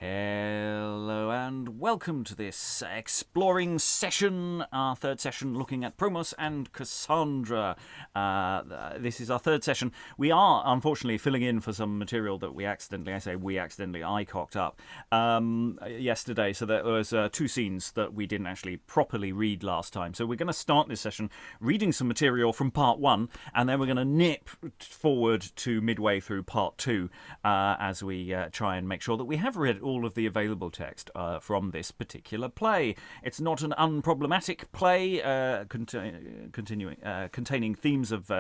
Hello and welcome to this exploring session, our third session looking at Promos and Cassandra. This is our third session. We are unfortunately filling in for some material that I cocked up yesterday, so there was two scenes that we didn't actually properly read last time. So we're going to start this session reading some material from part one, and then we're going to nip forward to midway through part two as we try and make sure that we have read all of the available text from this particular play. It's not an unproblematic play containing themes of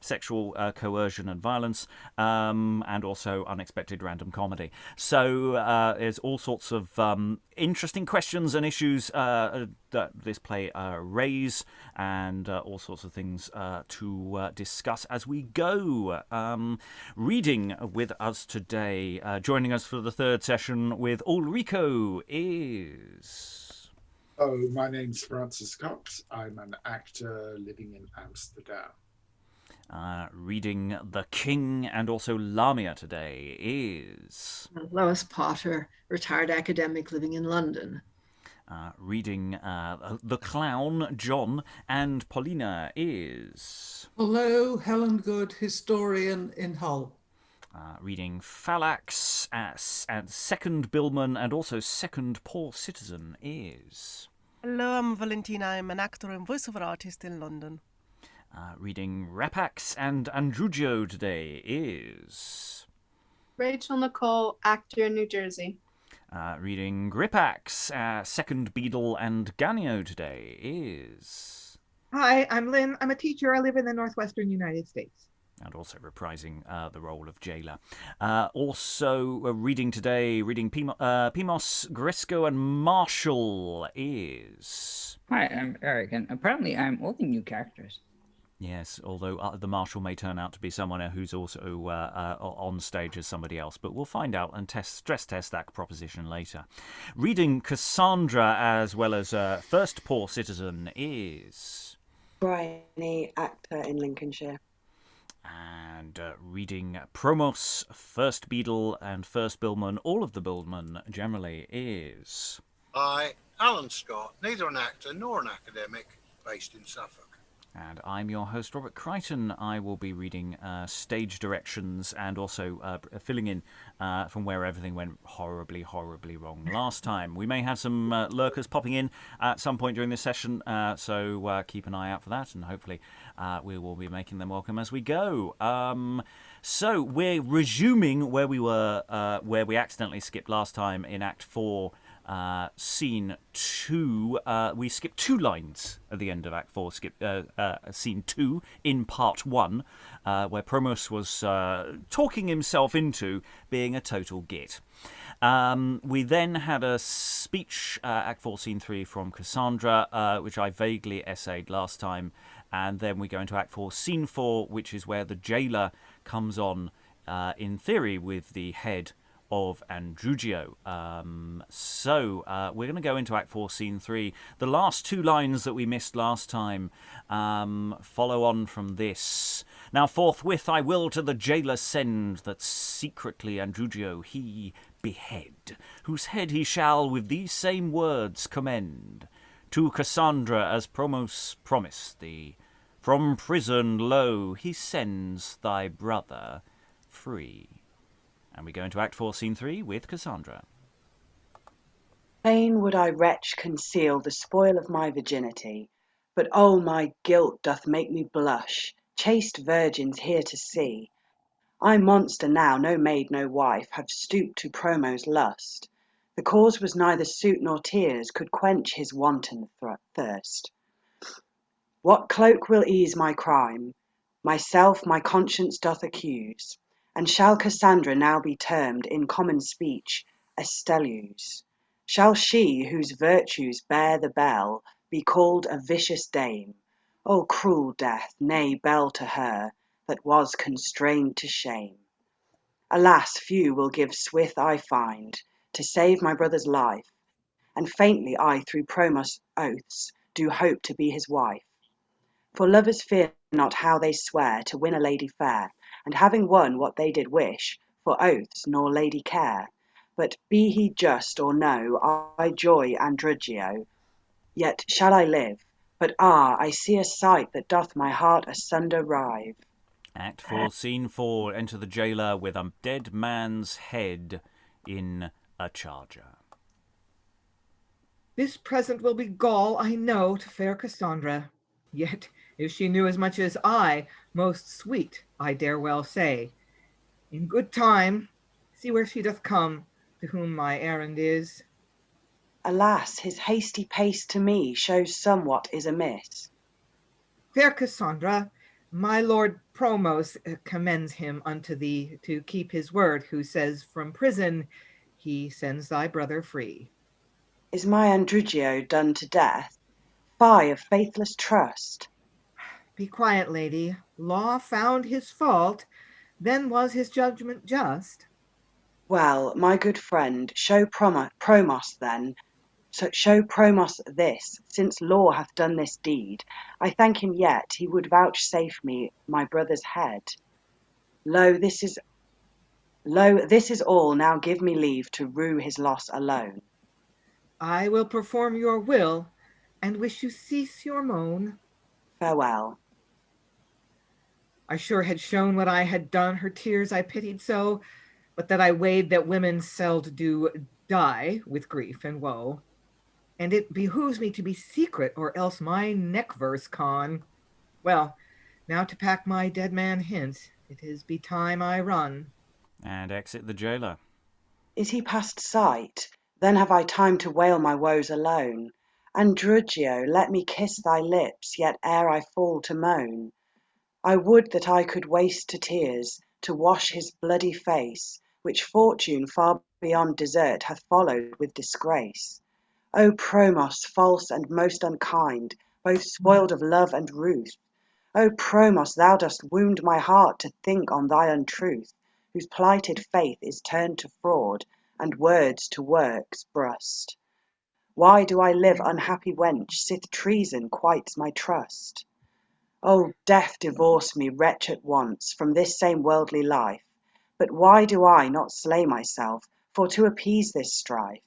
sexual coercion and violence, and also unexpected random comedy. So there's all sorts of interesting questions and issues that this play raise, and all sorts of things to discuss as we go. Reading with us today, joining us for the third session with Ulrico is... Oh, my name's Francis Cox. I'm an actor living in Amsterdam. Reading The King and also Lamia today is... Lois Potter, retired academic living in London. Reading The Clown, John, and Polina is... Hello, Helen Good, historian in Hull. Reading Phallax and second Billman and also second poor citizen is... Hello, I'm Valentina. I'm an actor and voiceover artist in London. Reading Rapax and Andrugio today is... Rachael, Nicole, actor in New Jersey. Reading Gripax, second Beadle and Ganio today is... Hi, I'm Lynn. I'm a teacher. I live in the northwestern United States. And also reprising the role of jailer. Also reading today, Pimos, Gresco and Marshall is... Hi, I'm Eric, and apparently I'm all the new characters. Yes, although the Marshal may turn out to be someone who's also on stage as somebody else, but we'll find out and stress test that proposition later. Reading Cassandra as well as first poor citizen is... Briony, actor in Lincolnshire. And reading Promos, first Beadle and first Billman, all of the Billman generally is... Hi, Alan Scott, neither an actor nor an academic, based in Suffolk. And I'm your host, Robert Crighton. I will be reading stage directions and also filling in from where everything went horribly, horribly wrong last time. We may have some lurkers popping in at some point during this session, so keep an eye out for that, and hopefully we will be making them welcome as we go. So we're resuming where we were, where we accidentally skipped last time in Act 4, Scene 2. We skipped 2 lines at the end of Act 4, Scene 2 in Part 1, where Promos was talking himself into being a total git. We then had a speech, Act 4, Scene 3 from Cassandra, which I vaguely essayed last time, and then we go into Act 4, Scene 4, which is where the jailer comes on, in theory, with the head of Andrugio. So we're going to go into Act 4, Scene 3. The last 2 lines that we missed last time follow on from this. Now forthwith I will to the jailer send, that secretly Andrugio he behead, whose head he shall with these same words commend. To Cassandra as Promos promised thee, from prison, lo, he sends thy brother free. And we go into Act 4, Scene 3 with Cassandra. Fain would I wretch conceal the spoil of my virginity, but oh, my guilt doth make me blush, chaste virgins here to see. I monster now, no maid, no wife, have stooped to Promos' lust. The cause was neither suit nor tears could quench his wanton thirst. What cloak will ease my crime? Myself my conscience doth accuse. And shall Cassandra now be termed in common speech a Stellius? Shall she, whose virtues bear the bell, be called a vicious dame? O cruel death, nay, bell to her that was constrained to shame. Alas, few will give swith I find to save my brother's life, and faintly I through Promos' oaths do hope to be his wife. For lovers fear not how they swear to win a lady fair, and having won what they did wish, for oaths nor lady care, but be he just or no, I joy Andrugio. Yet shall I live, but I see a sight that doth my heart asunder rive. Act 4, Scene 4. Enter the jailer with a dead man's head in a charger. This present will be gall, I know, to fair Cassandra. Yet, if she knew as much as I, most sweet, I dare well say. In good time, see where she doth come, to whom my errand is. Alas, his hasty pace to me shows somewhat is amiss. Fair Cassandra, my lord Promos commends him unto thee to keep his word, who says from prison he sends thy brother free. Is my Andrugio done to death? Fie of faithless trust. Be quiet, lady. Law found his fault, then was his judgment just. Well, my good friend, show Promos then. So show Promos this, since law hath done this deed. I thank him yet he would vouchsafe me my brother's head. Lo, this is all. Now give me leave to rue his loss alone. I will perform your will, and wish you cease your moan. Farewell. I sure had shown what I had done, her tears I pitied so, but that I weighed that women seld do die with grief and woe. And it behooves me to be secret, or else my neck verse con. Well, now to pack my dead man hence, it is be time I run. And exit the jailer. Is he past sight? Then have I time to wail my woes alone. Andrugio, let me kiss thy lips, yet ere I fall to moan. I would that I could waste to tears, to wash his bloody face, which fortune far beyond desert hath followed with disgrace. O Promos, false and most unkind, both spoiled of love and ruth. O Promos, thou dost wound my heart to think on thy untruth, whose plighted faith is turned to fraud, and words to works brust. Why do I live, unhappy wench, sith treason quites my trust? O death, divorce me, wretch, at once, from this same worldly life. But why do I not slay myself, for to appease this strife?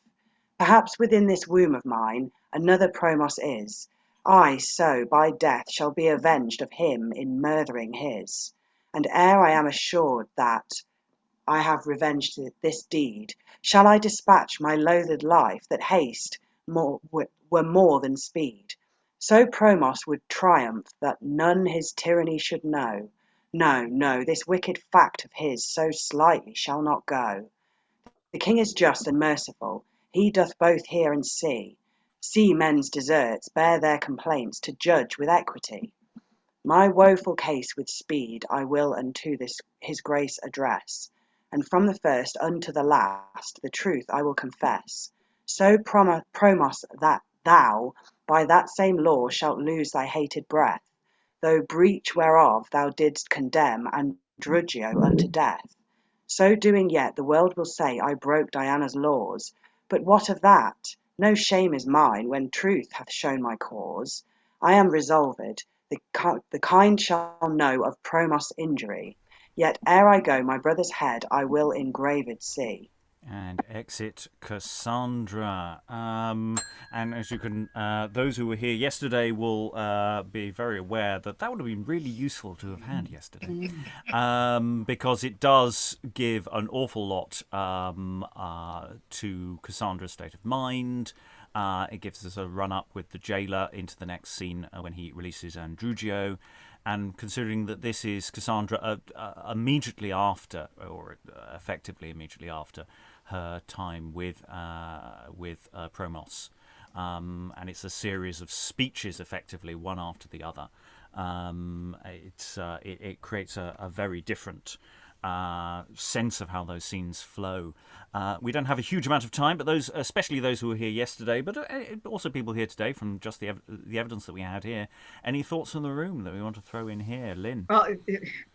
Perhaps within this womb of mine another Promos is. I so by death shall be avenged of him in murthering his. And ere I am assured that I have revenged this deed, shall I dispatch my loathed life, that haste were more than speed. So Promos would triumph, that none his tyranny should know. No, no, this wicked fact of his so slightly shall not go. The king is just and merciful, he doth both hear and see men's deserts, bear their complaints, to judge with equity. My woeful case with speed I will unto this his grace address, and from the first unto the last the truth I will confess. So Promos, that thou by that same law shalt lose thy hated breath, though breach whereof thou didst condemn Andrugio unto death. So doing yet the world will say I broke Diana's laws, but what of that? No shame is mine when truth hath shown my cause. I am resolved, the kind shall know of Promos' injury, yet ere I go my brother's head I will engraved see. And exit Cassandra. And as you can, those who were here yesterday will be very aware that would have been really useful to have had yesterday, because it does give an awful lot to Cassandra's state of mind. It gives us a run-up with the jailer into the next scene when he releases Andrugio. And considering that this is Cassandra immediately after, or effectively immediately after, her time with Promos, and it's a series of speeches, effectively one after the other. It creates a very different sense of how those scenes flow. We don't have a huge amount of time, but those, especially those who were here yesterday, but also people here today from just the evidence that we had here. Any thoughts from the room that we want to throw in here, Lynn? Well,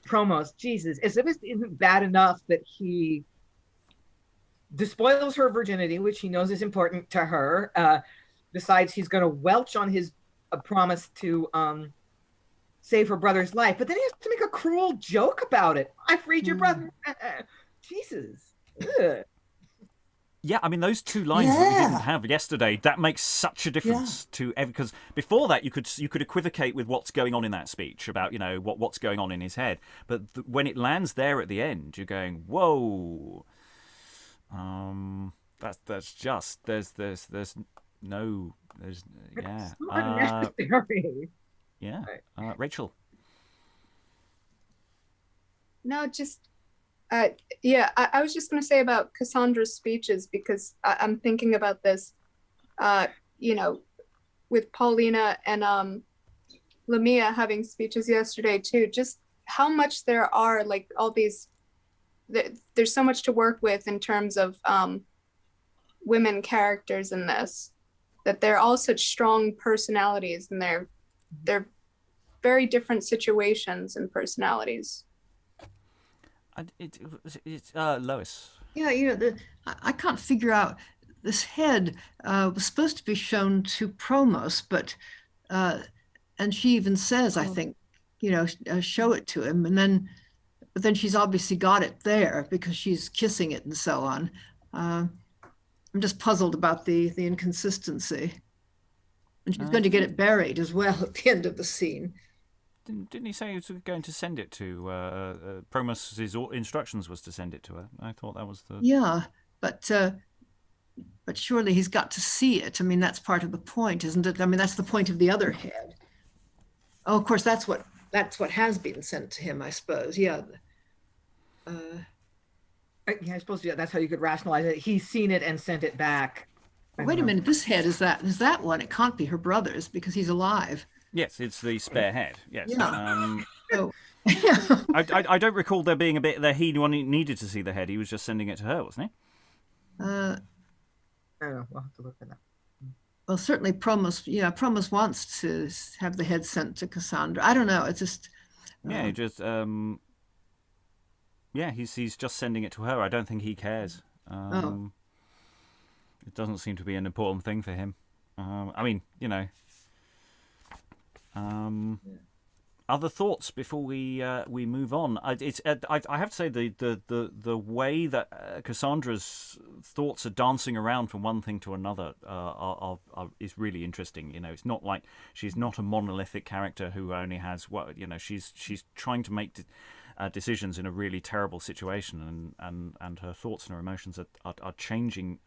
Promos, Jesus, as if it isn't bad enough that he despoils her virginity, which he knows is important to her, decides he's going to welch on his promise to save her brother's life, but then he has to make a cruel joke about it. I freed your brother. Jesus. Ugh. Yeah, I mean, those two lines that we Yeah. didn't have yesterday, that makes such a difference to every, because before that you could equivocate with what's going on in that speech about, what's going on in his head. But when it lands there at the end, you're going, whoa. That's just, there's no, yeah. It's not necessary. Yeah. Rachael. No, just I was just going to say about Cassandra's speeches, because I'm thinking about this, with Polina and Lamia having speeches yesterday too, just how much there are, like, all these, there's so much to work with in terms of women characters in this, that they're all such strong personalities, and they're very different situations and personalities. It's Lois. Yeah, I can't figure out, this head was supposed to be shown to Promos, but and she even says, I think, show it to him, but then she's obviously got it there because she's kissing it and so on. I'm just puzzled about the inconsistency, and she's going to get it buried as well at the end of the scene. Didn't he say he was going to send it to Promos? Instructions was to send it to her. I thought that was the... Yeah, but surely he's got to see it. I mean, that's part of the point, isn't it? I mean, that's the point of the other head. Oh, of course, that's what has been sent to him, I suppose. Yeah. I suppose that's how you could rationalize it. He's seen it and sent it back. Wait a minute, this head is that one. It can't be her brother's because he's alive. Yes, it's the spare head. Yes. Yeah. I don't recall there being a bit that he needed to see the head. He was just sending it to her, wasn't he? I don't know. We'll have to look at that. Well, certainly Promos wants to have the head sent to Cassandra. I don't know. It's just... he's just sending it to her. I don't think he cares. It doesn't seem to be an important thing for him. Other thoughts before we move on? I have to say the way that Cassandra's thoughts are dancing around from one thing to another is really interesting. It's not like she's not a monolithic character who only has she's trying to make decisions in a really terrible situation, and her thoughts and her emotions are changing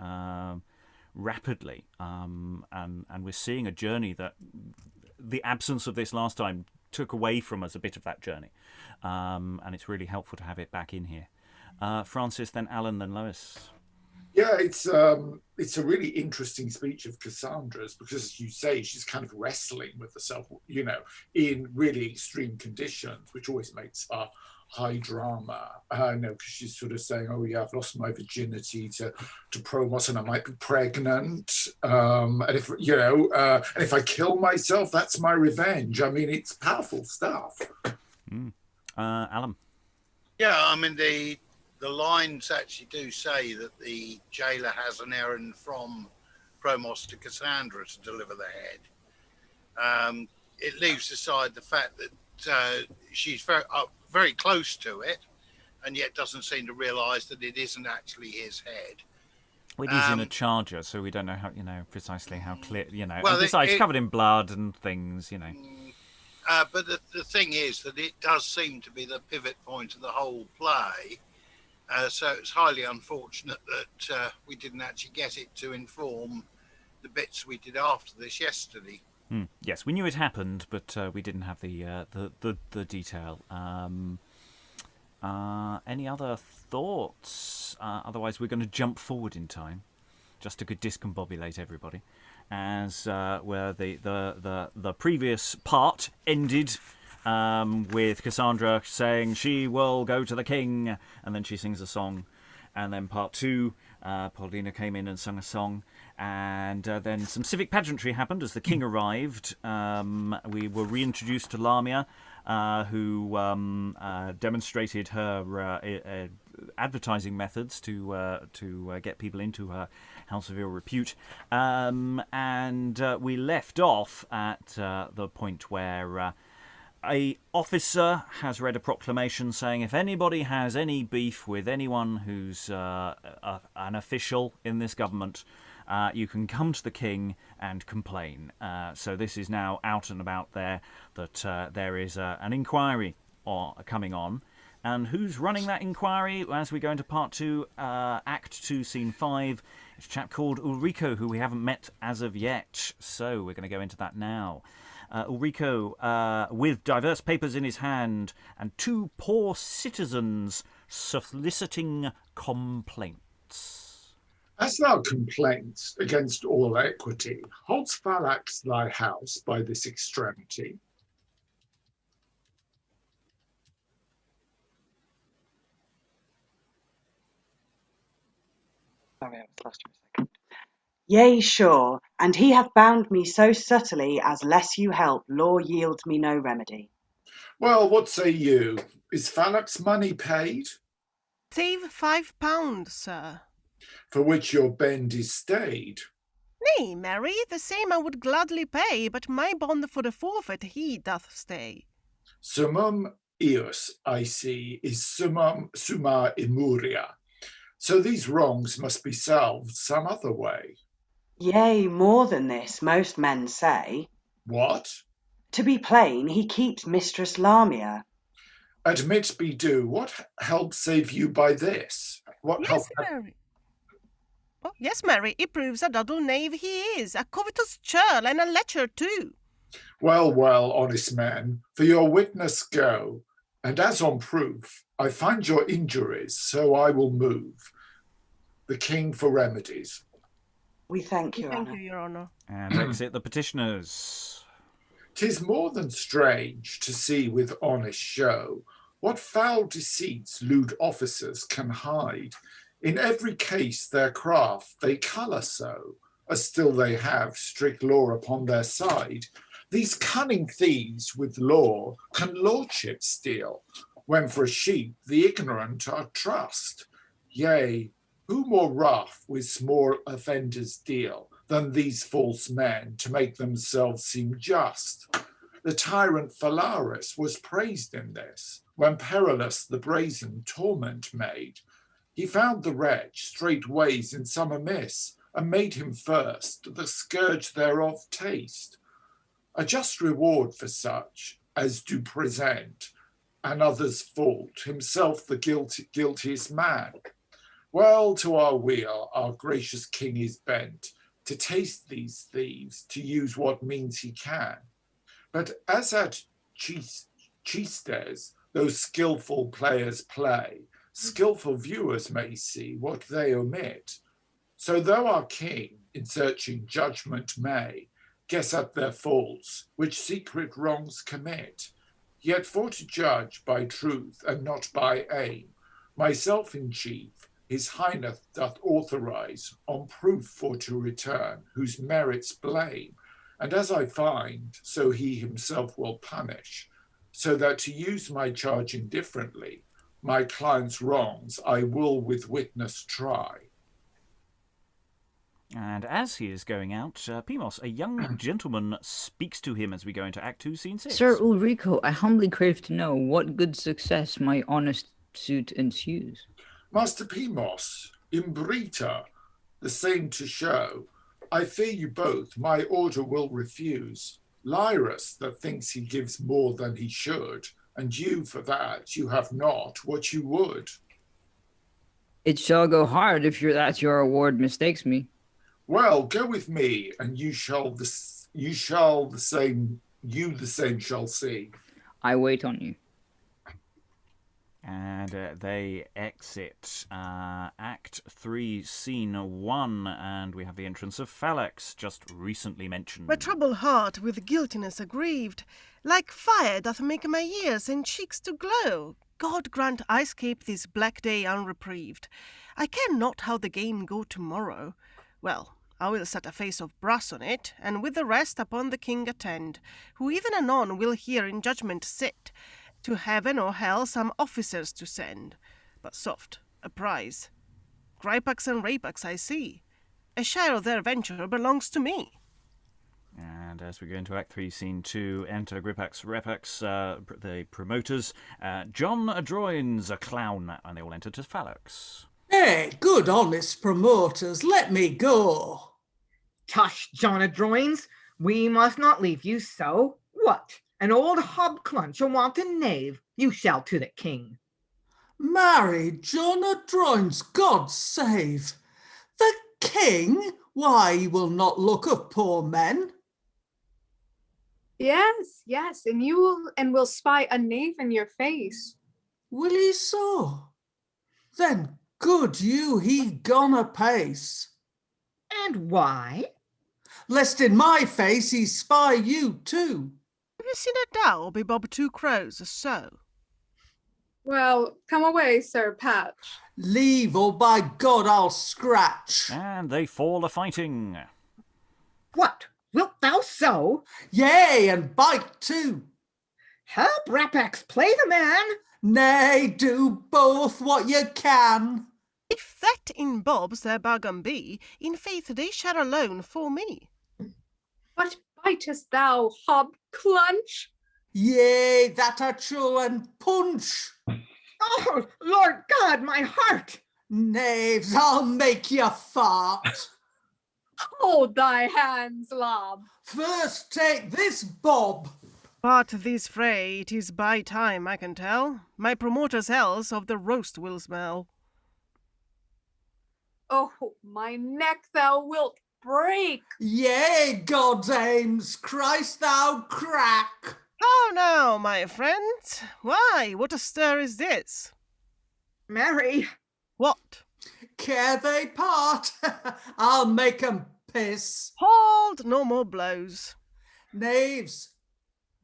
rapidly, and we're seeing a journey that the absence of this last time took away from us a bit of that journey, and it's really helpful to have it back in here. Francis, then Alan, then Lois. Yeah, it's a really interesting speech of Cassandra's, because, as you say, she's kind of wrestling with herself, in really extreme conditions, which always makes high drama. Because she's sort of saying, "Oh yeah, I've lost my virginity to Promos, and I might be pregnant. And if I kill myself, that's my revenge." I mean, it's powerful stuff. Alan. Yeah, I mean the lines actually do say that the jailer has an errand from Promos to Cassandra to deliver the head. It leaves aside the fact that she's very close to it, and yet doesn't seem to realise that it isn't actually his head. Well, it is in a charger, so we don't know how precisely how clear. Well, besides, it's covered in blood and things. But the thing is that it does seem to be the pivot point of the whole play. So it's highly unfortunate that we didn't actually get it to inform the bits we did after this yesterday. Yes, we knew it happened, but we didn't have the detail. Any other thoughts? Otherwise, we're going to jump forward in time, just to discombobulate everybody, as where the previous part ended. With Cassandra saying she will go to the king, and then she sings a song, and then part 2, Polina came in and sung a song, and then some civic pageantry happened as the king arrived. We were reintroduced to Lamia, who demonstrated her advertising methods to get people into her house of ill repute, and we left off at the point where a officer has read a proclamation saying if anybody has any beef with anyone who's an official in this government, you can come to the king and complain. So this is now out and about there that there is an inquiry coming on. And who's running that inquiry as we go into Part 2, Act 2, Scene 5? It's a chap called Ulrico, who we haven't met as of yet. So we're going to go into that now. Ulrico, with diverse papers in his hand, and 2 poor citizens soliciting complaints. As thou complaints against all equity, holds Phallax thy house by this extremity? Sorry, I was lost for a second. Yea, sure, and he hath bound me so subtly as less you help, law yields me no remedy. Well, what say you? Is Phallax money paid? Save £5, sir. For which your bend is stayed? Nay, Mary, the same I would gladly pay, but my bond for the forfeit he doth stay. Summum eos, I see, is summa immuria. So these wrongs must be solved some other way. Yea, more than this, most men say. What? To be plain, he keeps Mistress Lamia. Admit be due, what help save you by this? What Yes, help? Mary. Oh, yes, Mary, he proves a double knave he is, a covetous churl and a lecher too. Well, well, honest man, for your witness go, and as on proof, I find your injuries, so I will move the king for remedies. We thank you, Thank Honour. you, Your Honour. And exit the petitioners. 'Tis more than strange to see with honest show what foul deceits lewd officers can hide. In every case their craft they colour so, as still they have strict law upon their side. These cunning thieves with law can lordship steal, when for a sheep the ignorant are trust. Yea, who more rough with small offenders deal than these false men to make themselves seem just? The tyrant Phallax was praised in this, when perilous the brazen torment made. He found the wretch straightways in some amiss, and made him first the scourge thereof taste. A just reward for such as do present another's fault, himself the guiltiest man. Well, to our weal our gracious king is bent, to taste these thieves, to use what means he can. But as at Chistes those skilful players play, skilful viewers may see what they omit. So though our king, in searching judgment may, guess at their faults, which secret wrongs commit, yet for to judge by truth and not by aim, myself in chief, his highness doth authorize, on proof for to return, whose merits blame, and as I find, so he himself will punish, so that to use my charge indifferently, my client's wrongs I will with witness try. And as he is going out, Pimos, a young gentleman, speaks to him as we go into Act 2, Scene 6. Sir Ulrico, I humbly crave to know what good success my honest suit ensues. Master Pimos, imbrita, the same to show, I fear you both my order will refuse. Lyrus that thinks he gives more than he should, and you for that you have not what you would. It shall go hard if your award mistakes me. Well, go with me, and you the same shall see. I wait on you. And they exit Act 3, Scene 1, and we have the entrance of Phallax, just recently mentioned. My troubled heart with guiltiness aggrieved, like fire doth make my ears and cheeks to glow. God grant I escape this black day unreprieved. I care not how the game go tomorrow. Well, I will set a face of brass on it, and with the rest upon the king attend, who even anon will here in judgment sit, to heaven or hell some officers to send. But soft, a prize. Gripax and Rapax I see. A share of their venture belongs to me. And as we go into Act 3, Scene 2, enter Gripax, Rapax, the promoters, John Adroins, a clown, and they all enter to Phallax. Hey, good honest promoters, let me go. Tush, John Adroins, we must not leave you so. What? An old hobclunch, a wanton knave, you shall to the king. Marry, John Adroins, God save. The king? Why, he will not look of poor men. Yes, and will spy a knave in your face. Will he so? Then good you he gone apace. And why? Lest in my face he spy you too. Have you seen a dow be bob 2 crows or so? Well, come away, Sir Patch. Leave, or by God I'll scratch. And they fall a-fighting. What? Wilt thou so? Yea, and bite too. Help, Rapax, play the man. Nay, do both what you can. If that in bobs their bargain be, in faith they share alone for me. What bitest thou, hobclunch? Yea, that a chill and punch. Oh, Lord God, my heart! Knaves, I'll make you fart. Hold thy hands, lob. First take this bob. But this fray, it is by time, I can tell. My promoter's else of the roast will smell. Oh, my neck thou wilt break. Yea, God's aims, Christ thou crack. How now, my friend? Why, what a stir is this? Mary. What? Care they part? I'll make 'em piss. Hold, no more blows. Knaves,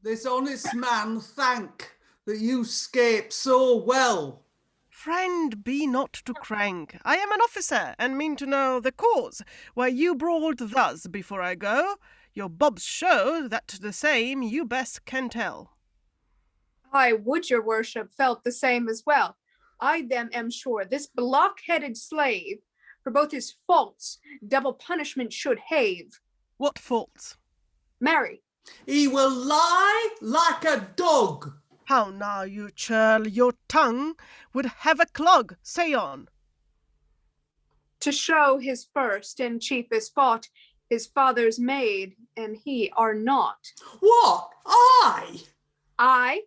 this honest man thank that you scape so well. Friend, be not to crank. I am an officer, and mean to know the cause why you brawled thus before I go. Your bobs show that the same you best can tell. I would your worship felt the same as well. I then am sure this block-headed slave, for both his faults, double punishment should have. What faults? Marry. He will lie like a dog. How now, you churl, your tongue would have a clog. Say on. To show his first and chiefest fault, his father's maid and he are not. What? I? I?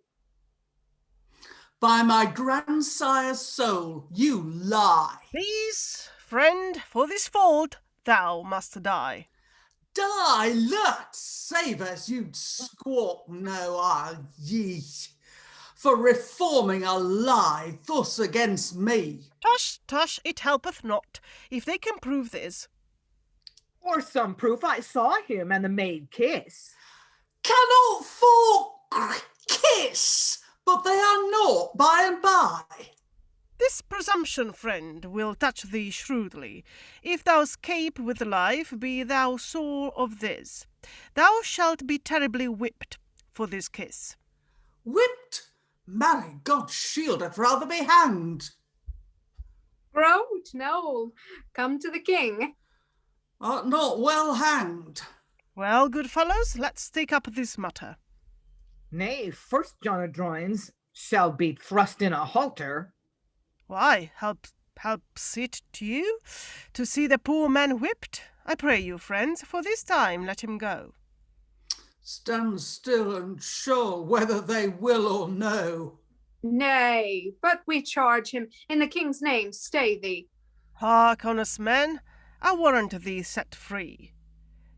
By my grandsire's soul, you lie. Please, friend, for this fault thou must die. Die, Lord, save us, you'd squawk no ye, for reforming a lie thus against me. Tush, tush, it helpeth not, if they can prove this. Or some proof I saw him and the maid kiss. Cannot folk kiss, but they are not by and by. This presumption, friend, will touch thee shrewdly. If thou scape with life, be thou sore of this. Thou shalt be terribly whipped for this kiss. Whipped? Marry, God's shield, I'd rather be hanged. Groat, no, come to the king. Art not well hanged. Well, good fellows, let's take up this matter. Nay, first John Adroins shall be thrust in a halter. Why, helps it to you to see the poor man whipped? I pray you, friends, for this time let him go. Stand still and show whether they will or no. Nay, but we charge him in the king's name, stay thee. Hark, honest man, I warrant thee set free.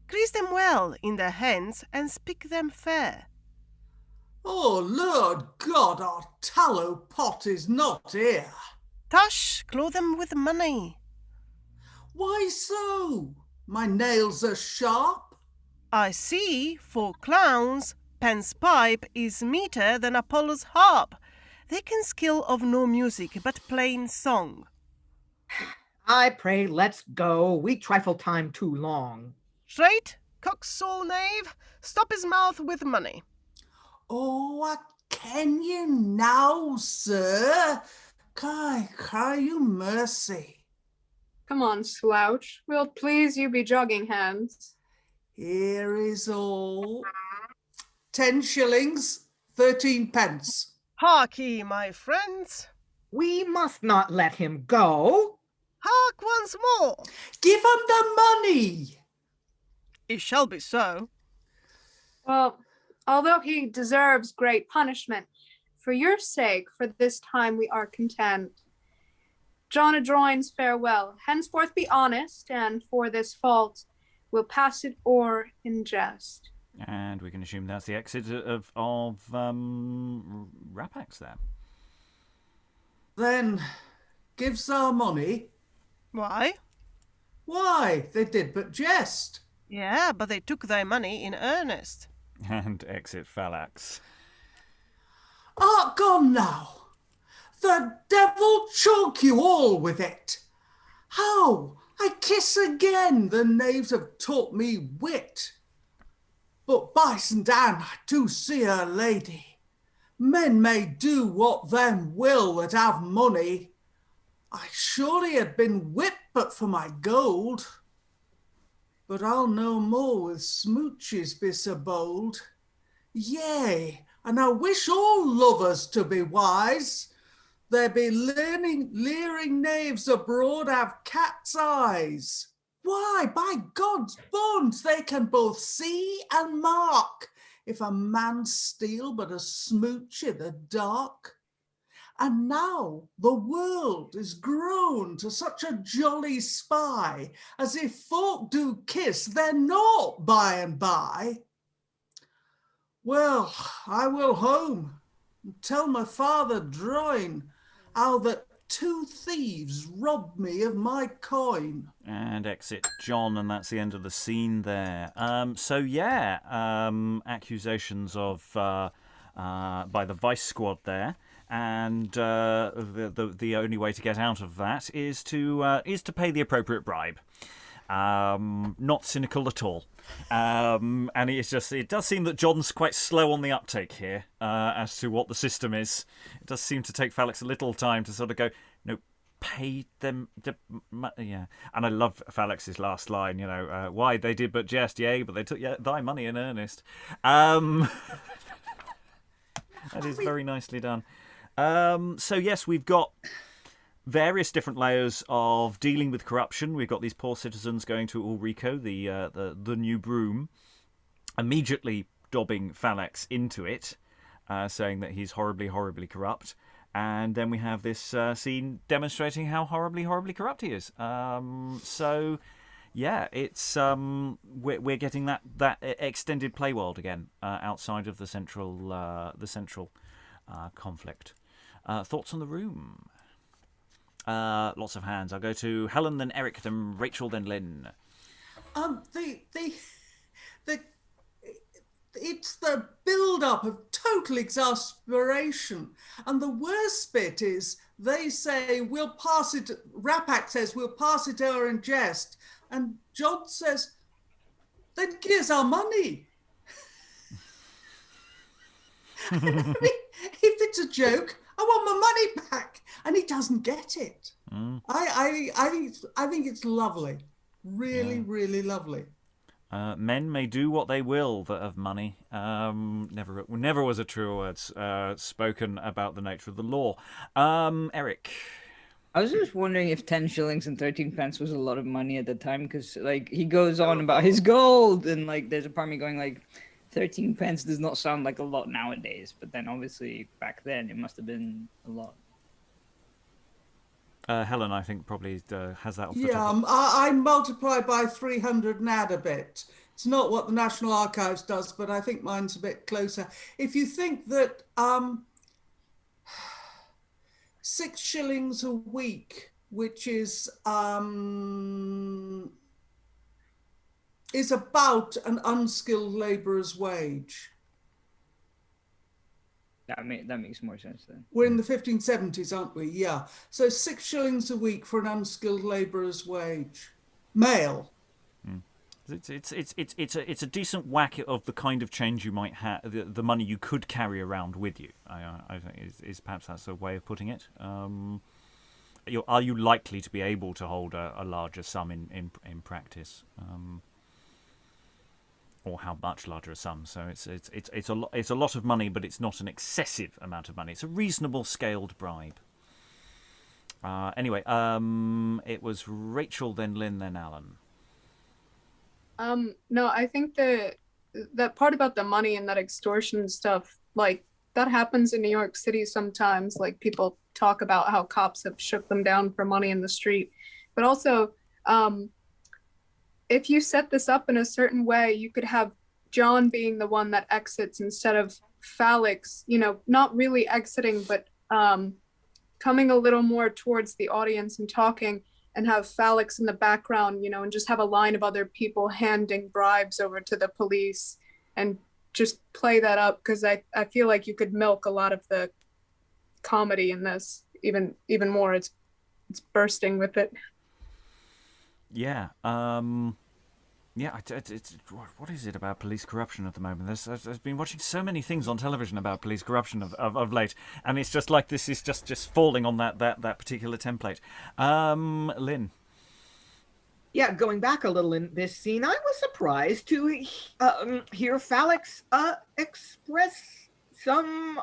Grease them well in their hands and speak them fair. Oh, Lord God, our tallow pot is not here. Tush, clothe them with money. Why so? My nails are sharp. I see, for clowns, Pan's pipe is meeter than Apollo's harp. They can skill of no music, but plain song. I pray, let's go. We trifle time too long. Straight, coxswain knave, stop his mouth with money. Oh, what can you now, sir? Cry you mercy. Come on, slouch. Will't please you be jogging hands? Here is all. 10 shillings, 13 pence. Hark ye, my friends. We must not let him go. Hark once more. Give him the money. It shall be so. Well, although he deserves great punishment, for your sake, for this time we are content. John adjoins farewell. Henceforth be honest, and for this fault we'll pass it o'er in jest. And we can assume that's the exit of Rapax there. Then gives our money. Why? Why, they did but jest. Yeah, but they took thy money in earnest. And exit Phallax. Art gone now? The devil choke you all with it. How? I kiss again, the knaves have taught me wit. But by St. Anne, I do see her lady. Men may do what them will that have money. I surely had been whipped but for my gold. But I'll no more with smooches be so bold. Yea, and I wish all lovers to be wise. There be leering knaves abroad have cat's eyes. Why, by God's bones, they can both see and mark if a man steal but a smooch i' the dark. And now the world is grown to such a jolly spy, as if folk do kiss their naught by and by. Well, I will home and tell my father Droin how that 2 thieves robbed me of my coin. And exit John, and that's the end of the scene there. Accusations of by the vice squad there, and the only way to get out of that is to pay the appropriate bribe. Not cynical at all. And it does seem that John's quite slow on the uptake here as to what the system is. It does seem to take Phallax a little time to sort of go, no, pay them. Yeah. And I love Phallax's last line, why they did but jest, yea, but they took thy money in earnest. That is very nicely done. So yes, we've got various different layers of dealing with corruption. We've got these poor citizens going to Ulrico, the new broom, immediately dobbing Phallax into it, saying that he's horribly, horribly corrupt. And then we have this scene demonstrating how horribly, horribly corrupt he is. So, yeah, it's we're getting that extended play world again outside of the central conflict. Thoughts on the room? Lots of hands. I'll go to Helen, then Eric, then Rachael, then Lynn. It's the build-up of total exasperation, and the worst bit is they say we'll pass it. Rapax says we'll pass it over in jest, and John says, "Then here's our money." If it's a joke, I want my money back, and he doesn't get it. I think it's lovely, really, really lovely. Men may do what they will that have money. Never was a truer word spoken about the nature of the law. Eric. I was just wondering if 10 shillings and 13 pence was a lot of money at the time, because he goes on about his gold, and there's a part of me going 13 pence does not sound like a lot nowadays, but then obviously back then it must have been a lot. Helen, I think, probably has that off the Yeah, top. I multiply by 300 and add a bit. It's not what the National Archives does, but I think mine's a bit closer. If you think that 6 shillings a week, which is about an unskilled labourer's wage. That makes more sense then. We're in the 1570s, aren't we? Yeah. So 6 shillings a week for an unskilled labourer's wage. Male. It's a decent whack of the kind of change you might have, the money you could carry around with you. I think is perhaps that's a way of putting it. Are you likely to be able to hold a larger sum in practice? or how much larger a sum. So it's a lot of money, but it's not an excessive amount of money. It's a reasonable scaled bribe. Anyway, it was Rachael, then Lynn, then Alan. No, I think that part about the money and that extortion stuff, like, that happens in New York City sometimes. Like, people talk about how cops have shook them down for money in the street. But also, if you set this up in a certain way, you could have John being the one that exits instead of Phallax, you know, not really exiting, but coming a little more towards the audience and talking, and have Phallax in the background, you know, and just have a line of other people handing bribes over to the police, and just play that up, because I feel like you could milk a lot of the comedy in this even more. It's bursting with it. Yeah. Yeah. What is it about police corruption at the moment? I've been watching so many things on television about police corruption of late, and it's just like this is just falling on that particular template. Lynn. Yeah, going back a little in this scene, I was surprised to hear Phallax express some,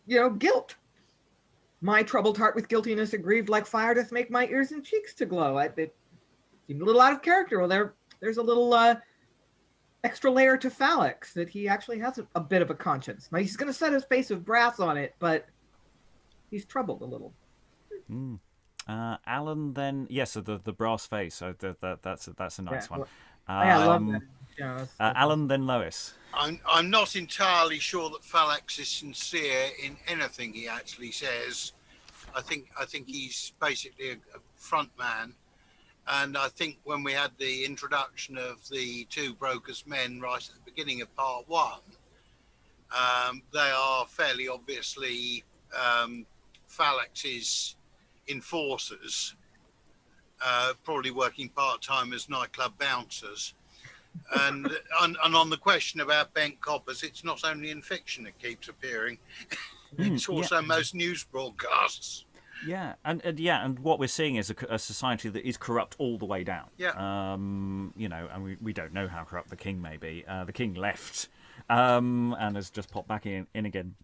guilt. My troubled heart with guiltiness aggrieved like fire doth make my ears and cheeks to glow. It seemed a little out of character. Well, there's a little extra layer to Phallax, that he actually has a bit of a conscience. Now, he's going to set his face of brass on it, but he's troubled a little. Mm. Alan, then yes, the brass face. So that's a nice one. I love that. Yeah, Alan, then Lois. I'm not entirely sure that Phallax is sincere in anything he actually says. I think he's basically a front man, and I think when we had the introduction of the two brokers' men right at the beginning of part one, they are fairly obviously Phallax's enforcers, probably working part-time as nightclub bouncers. And on the question about bent coppers, it's not only in fiction it keeps appearing, it's also most news broadcasts. Yeah, and what we're seeing is a society that is corrupt all the way down. Yeah. And we don't know how corrupt the king may be. The king left, and has just popped back in again.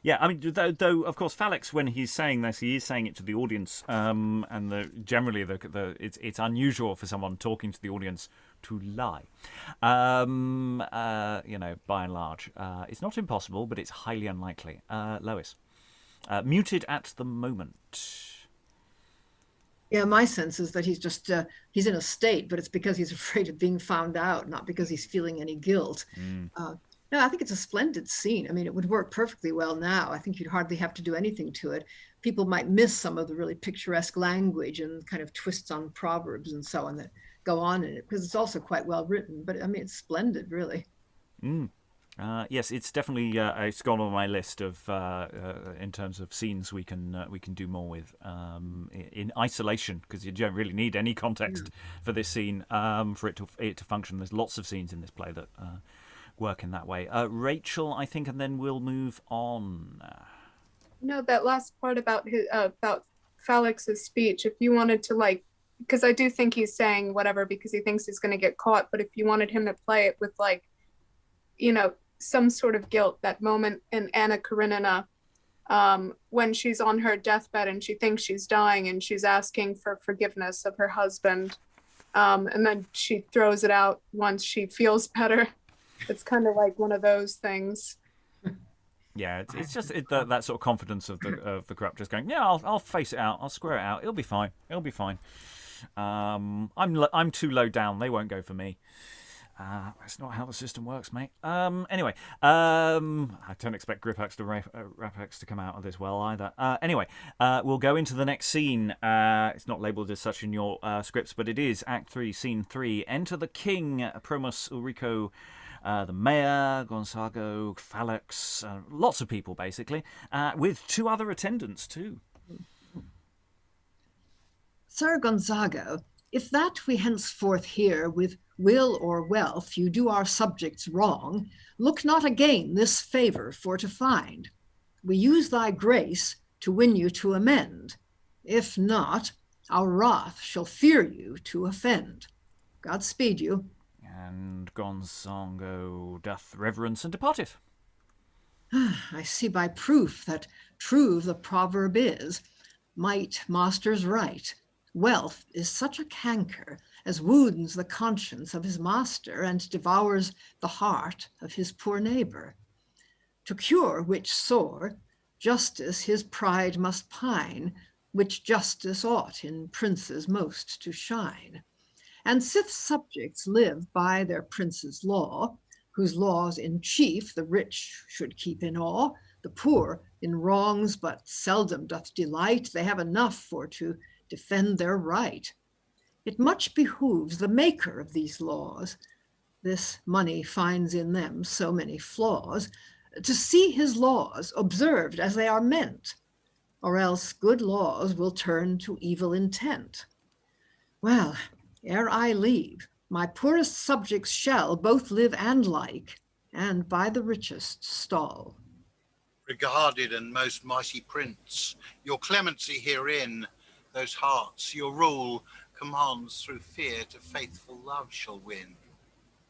Yeah, I mean, though of course, Phallax, when he's saying this, he is saying it to the audience, and generally, it's unusual for someone talking to the audience to lie. By and large, it's not impossible, but it's highly unlikely. Lois, muted at the moment. Yeah, my sense is that he's just he's in a state, but it's because he's afraid of being found out, not because he's feeling any guilt. No, I think it's a splendid scene. I mean, it would work perfectly well now. I think you'd hardly have to do anything to it. People might miss some of the really picturesque language and kind of twists on proverbs and so on that go on in it, because it's also quite well written. But I mean, it's splendid, really. Yes, it's definitely it's gone on my list of in terms of scenes we can do more with in isolation, because you don't really need any context for this scene for it to function. There's lots of scenes in this play that work in that way. Rachael, I think, and then we'll move on. No, that last part about Phallax's speech, if you wanted to, because I do think he's saying whatever because he thinks he's going to get caught, but if you wanted him to play it with, some sort of guilt, that moment in Anna Karenina, when she's on her deathbed and she thinks she's dying and she's asking for forgiveness of her husband, and then she throws it out once she feels better. It's kind of like one of those things. Yeah, it's just that sort of confidence of the corrupt, just going, yeah, I'll face it out, I'll square it out, it'll be fine. I'm too low down, they won't go for me. That's not how the system works, mate. Anyway, I don't expect Gripax to Rapax to come out of this well either. Anyway, we'll go into the next scene. It's not labelled as such in your scripts, but it is Act 3, Scene 3. Enter the King, Promos, Ulrico, the Mayor, Gonzago, Phallax, lots of people basically, with two other attendants too. Sir Gonzago, if that we henceforth hear with will or wealth you do our subjects wrong, look not again this favour for to find. We use thy grace to win you to amend. If not, our wrath shall fear you to offend. God speed you. And Gonzongo doth reverence and departeth. I see by proof that true the proverb is, might masters right. Wealth is such a canker as wounds the conscience of his master and devours the heart of his poor neighbor. To cure which sore, justice his pride must pine, which justice ought in princes most to shine. And sith subjects live by their prince's law, whose laws in chief the rich should keep in awe, the poor in wrongs but seldom doth delight, they have enough for to defend their right. It much behooves the maker of these laws, this money finds in them so many flaws, to see his laws observed as they are meant, or else good laws will turn to evil intent. Well, ere I leave, my poorest subjects shall both live and like, and by the richest stall. Regarded and most mighty prince, your clemency herein, those hearts your rule commands through fear to faithful love shall win.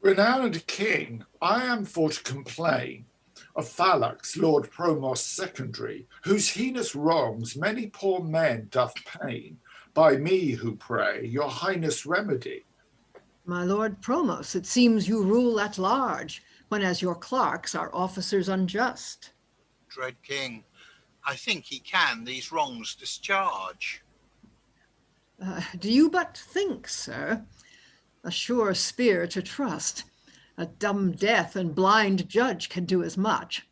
Renowned king, I am for to complain of Phallax, Lord Promos secondary, whose heinous wrongs many poor men doth pain. By me who pray, your highness remedy. My lord Promos, it seems you rule at large, when as your clerks are officers unjust. Dread king, I think he can these wrongs discharge. Do you but think, sir? A sure spear to trust. A dumb deaf and blind judge can do as much.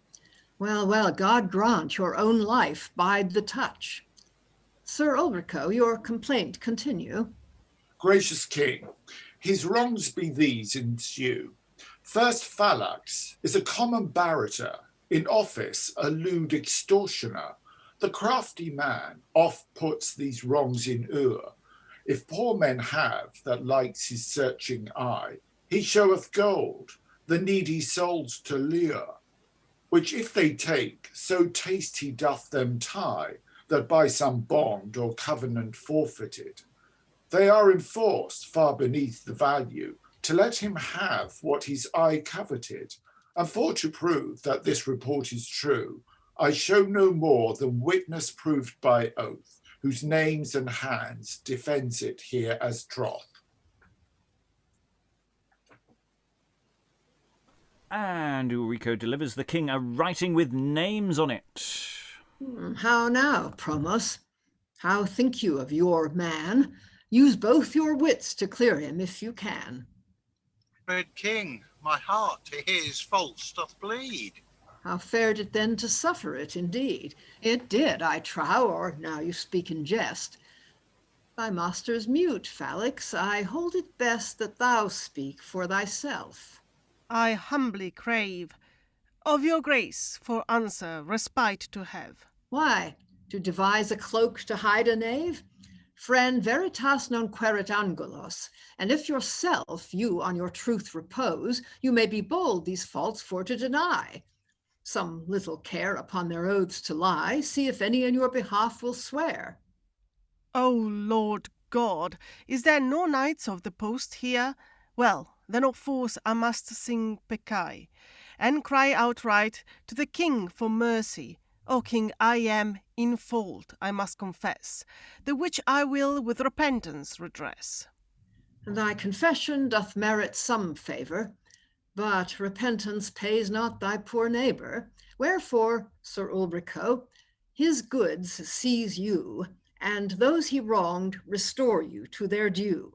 Well, well, God grant your own life bide the touch. Sir Ulrico, your complaint continue. Gracious king, his wrongs be these ensue. First, Phallax is a common barrator, in office a lewd extortioner. The crafty man oft puts these wrongs in ure. If poor men have that likes his searching eye, he showeth gold, the needy souls to lure, which if they take, so taste he doth them tie, that by some bond or covenant forfeited, they are enforced far beneath the value, to let him have what his eye coveted. And for to prove that this report is true, I show no more than witness proved by oath, whose names and hands defends it here as troth. And Ulrico delivers the king a writing with names on it. How now, Promos? How think you of your man? Use both your wits to clear him if you can. Dread king, my heart to hear his faults doth bleed. How fared it then to suffer it, indeed? It did, I trow, or now you speak in jest. Thy master's mute, Phallax, I hold it best that thou speak for thyself. I humbly crave of your grace for answer respite to have. Why, to devise a cloak to hide a knave? Friend, veritas non querit angulos, and if yourself you on your truth repose, you may be bold these faults for to deny. Some little care upon their oaths to lie, see if any in your behalf will swear. O Lord God, is there no knights of the post here? Well, then of force I must sing peccai, and cry outright to the king for mercy. O king, I am in fault, I must confess, the which I will with repentance redress. Thy confession doth merit some favour, but repentance pays not thy poor neighbour. Wherefore, Sir Ulrico, his goods seize you, and those he wronged restore you to their due.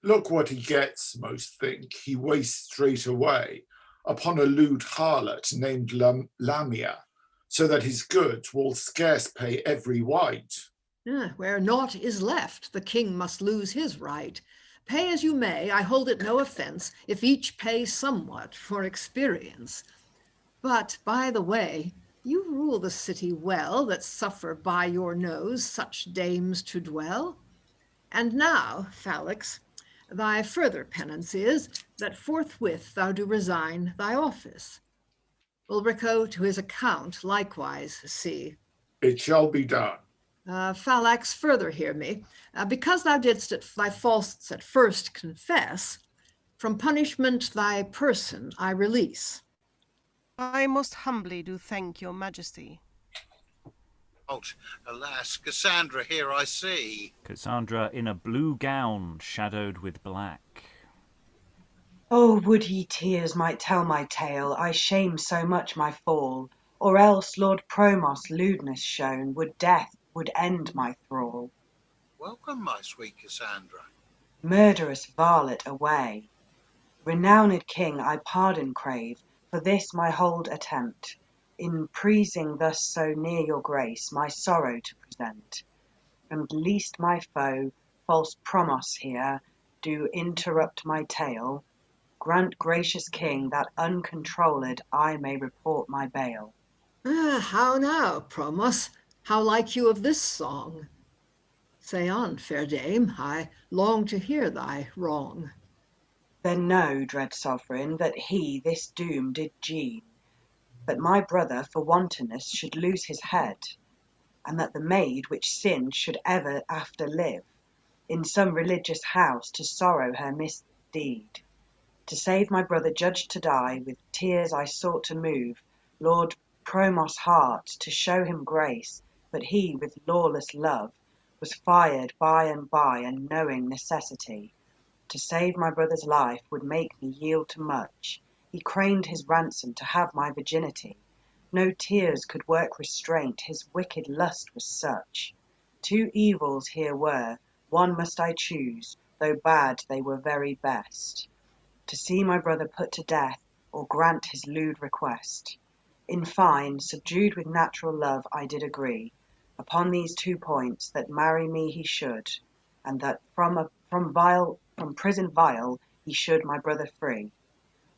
Look what he gets, most think, he wastes straight away upon a lewd harlot named Lamia, so that his goods will scarce pay every white. Where naught is left, the king must lose his right. Pay as you may, I hold it no offence, if each pay somewhat for experience. But, by the way, you rule the city well, that suffer by your nose such dames to dwell. And now, Phallax, thy further penance is, that forthwith thou do resign thy office. Ulrico to his account likewise see. It shall be done. Phallax, further hear me. Because thou didst thy faults at first confess, From punishment thy person I release. I most humbly do thank your majesty. Halt, alas, Cassandra here I see. Cassandra in a blue gown shadowed with black. Oh, would ye tears might tell my tale, I shame so much my fall, or else Lord Promos lewdness shown, would death would end my thrall. Welcome, my sweet Cassandra. Murderous varlet away. Renowned king, I pardon crave, for this my hold attempt, in preasing thus so near your grace, my sorrow to present. And least my foe, false Promos here, do interrupt my tale, grant, gracious king, that uncontrolled I may report my bail. How now, Promos? How like you of this song? Say on, fair dame, I long to hear thy wrong. Then know, dread sovereign, that he this doom did gene, that my brother for wantonness should lose his head, and that the maid which sinned should ever after live in some religious house to sorrow her misdeed. To save my brother judged to die, with tears I sought to move Lord Promos' heart, to show him grace, but he with lawless love was fired by and by, and knowing necessity to save my brother's life would make me yield to much. He craned his ransom to have my virginity. No tears could work restraint, his wicked lust was such. Two evils here were, one must I choose, though bad they were very best. To see my brother put to death, or grant his lewd request. In fine, subdued with natural love, I did agree upon these 2 points, that marry me he should, and that from prison vile he should my brother free.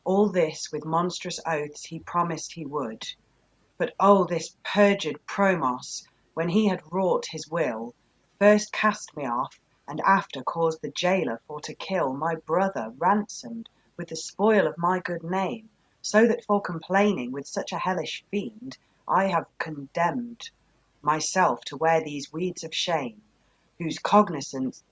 All this with monstrous oaths he promised he would. But oh, this perjured Promos, when he had wrought his will, first cast me off, and after caused the jailer for to kill my brother ransomed with the spoil of my good name, so that for complaining with such a hellish fiend I have condemned myself to wear these weeds of shame, whose cognizance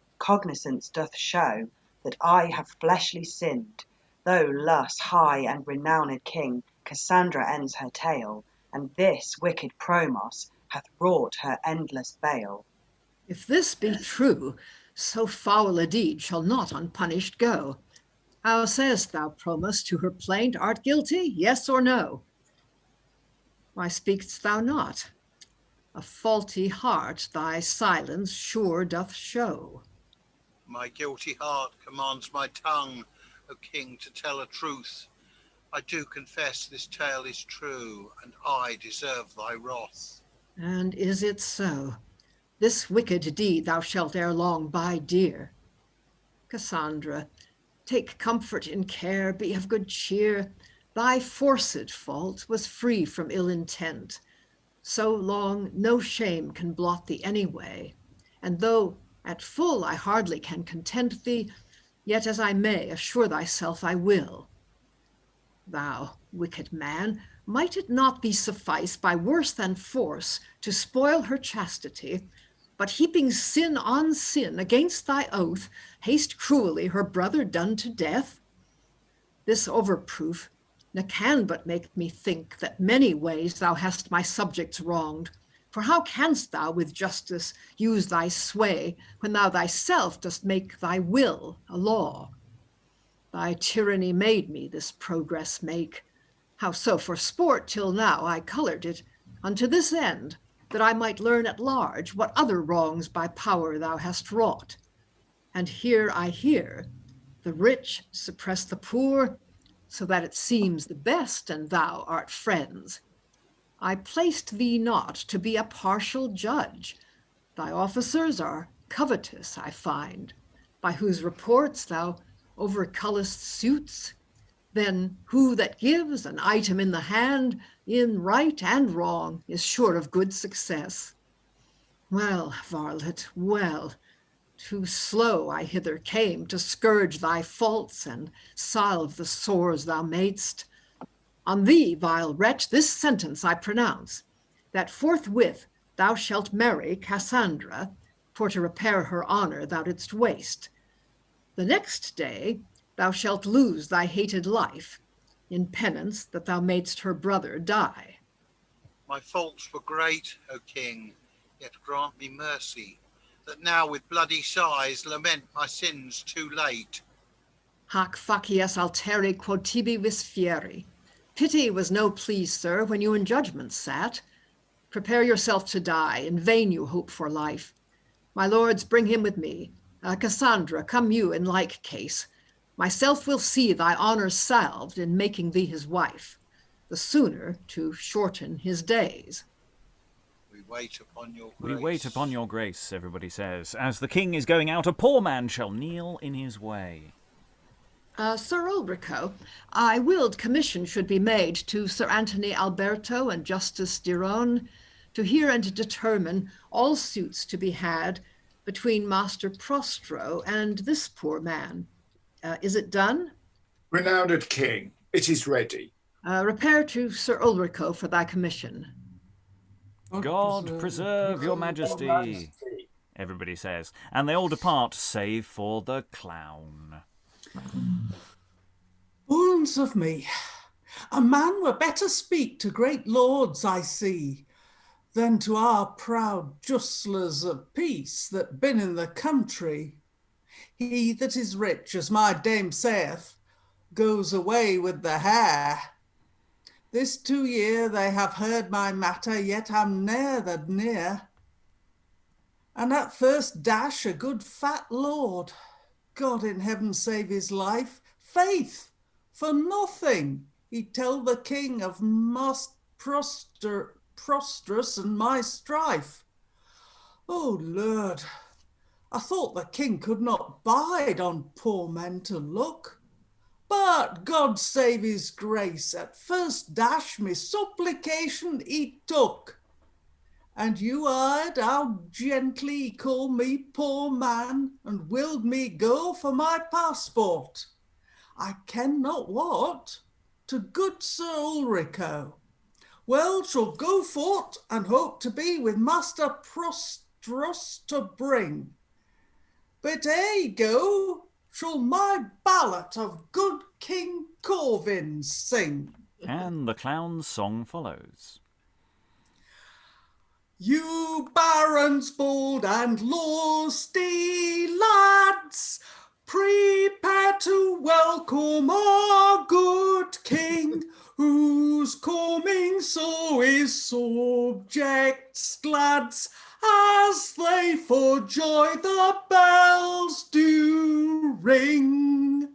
doth show that I have fleshly sinned, though thus high and renowned king Cassandra ends her tale, and this wicked Promos hath wrought her endless bale. If this be true, so foul a deed shall not unpunished go. How sayest thou, Promos, to her plaint, art guilty, yes or no? Why speak'st thou not? A faulty heart thy silence sure doth show. My guilty heart commands my tongue, O king, to tell a truth. I do confess this tale is true, and I deserve thy wrath. And is it so? This wicked deed thou shalt ere long buy dear. Cassandra, take comfort in care, be of good cheer. Thy forced fault was free from ill intent. So long no shame can blot thee any way, and though at full I hardly can content thee, yet as I may, assure thyself I will. Thou, wicked man, might it not thee suffice by worse than force to spoil her chastity, but heaping sin on sin against thy oath, haste cruelly her brother done to death? This overproof ne can but make me think that many ways thou hast my subjects wronged. For how canst thou with justice use thy sway when thou thyself dost make thy will a law? Thy tyranny made me this progress make. Howso for sport till now I colored it, unto this end, that I might learn at large what other wrongs by power thou hast wrought. And here I hear, the rich suppress the poor, so that it seems the best and thou art friends. I placed thee not to be a partial judge. Thy officers are covetous, I find, by whose reports thou overcullest suits. Then who that gives an item in the hand, in right and wrong, is sure of good success. Well, varlet, well, too slow I hither came to scourge thy faults and salve the sores thou madest. On thee, vile wretch, this sentence I pronounce, that forthwith thou shalt marry Cassandra, for to repair her honor thou didst waste. The next day thou shalt lose thy hated life, in penance that thou madest her brother die. My faults were great, O king, yet grant me mercy, that now with bloody sighs lament my sins too late. Hac facias alteri quod tibi vis fieri. Pity was no plea, sir, when you in judgment sat. Prepare yourself to die, in vain you hope for life. My lords, bring him with me. Cassandra, come you in like case. Myself will see thy honours salved in making thee his wife, the sooner to shorten his days. We wait upon your grace. We wait upon your grace, everybody says. As the king is going out, a poor man shall kneel in his way. Sir Ulrico, I willed commission should be made to Sir Anthony Alberto and Justice Diron to hear and determine all suits to be had between Master Prostro and this poor man. Is it done? Renowned king, it is ready. Repair to Sir Ulrico for thy commission. God preserve your majesty, everybody says. And they all depart, save for the clown. Boons of me, a man were better speak to great lords, I see, than to our proud justlers of peace that bin in the country. He that is rich, as my dame saith, goes away with the hare. This 2 year they have heard my matter, yet am ne'er that near. And at first dash a good fat lord, God in heaven save his life, faith, for nothing he'd tell the king of Prostrus and my strife. Oh Lord, I thought the king could not bide on poor men to look. But God save his grace, at first dash me supplication he took. And you heard how gently he called me poor man, and willed me go for my passport. I ken not what, to good Sir Ulrico. Well, shall go forth, and hope to be with Master Prostros to bring. But ere ye go, shall my ballad of good King Corvin sing. And the clown's song follows. You barons bold and lusty lads, prepare to welcome our good king, whose coming so his subjects glads, as they for joy the bells do ring.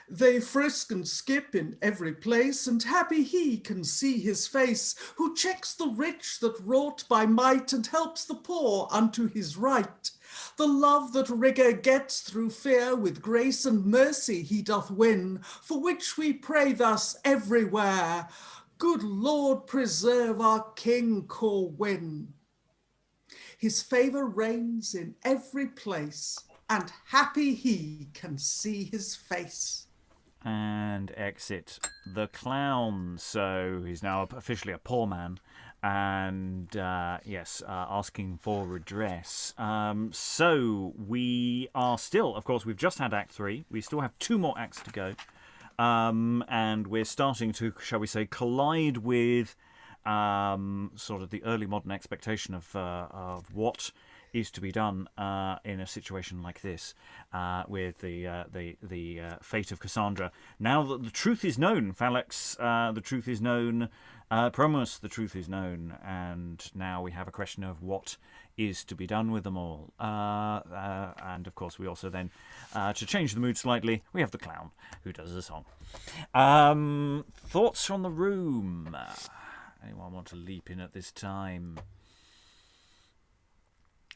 They frisk and skip in every place, and happy he can see his face, who checks the rich that wrought by might, and helps the poor unto his right. The love that rigor gets through fear, with grace and mercy he doth win, for which we pray thus everywhere, good Lord preserve our King Corwin. His favour reigns in every place, and happy he can see his face. And exit the clown. So he's now officially a poor man, and asking for redress. So we are still, of course, we've just had Act 3. We still have 2 more acts to go, and we're starting to, shall we say, collide with sort of the early modern expectation of what is to be done in a situation like this, with the fate of Cassandra. Now that the truth is known, Phallax, the truth is known, Promos, the truth is known, and now we have a question of what is to be done with them all. And of course, we also then, to change the mood slightly, we have the clown who does the song. Thoughts from the room? Anyone want to leap in at this time?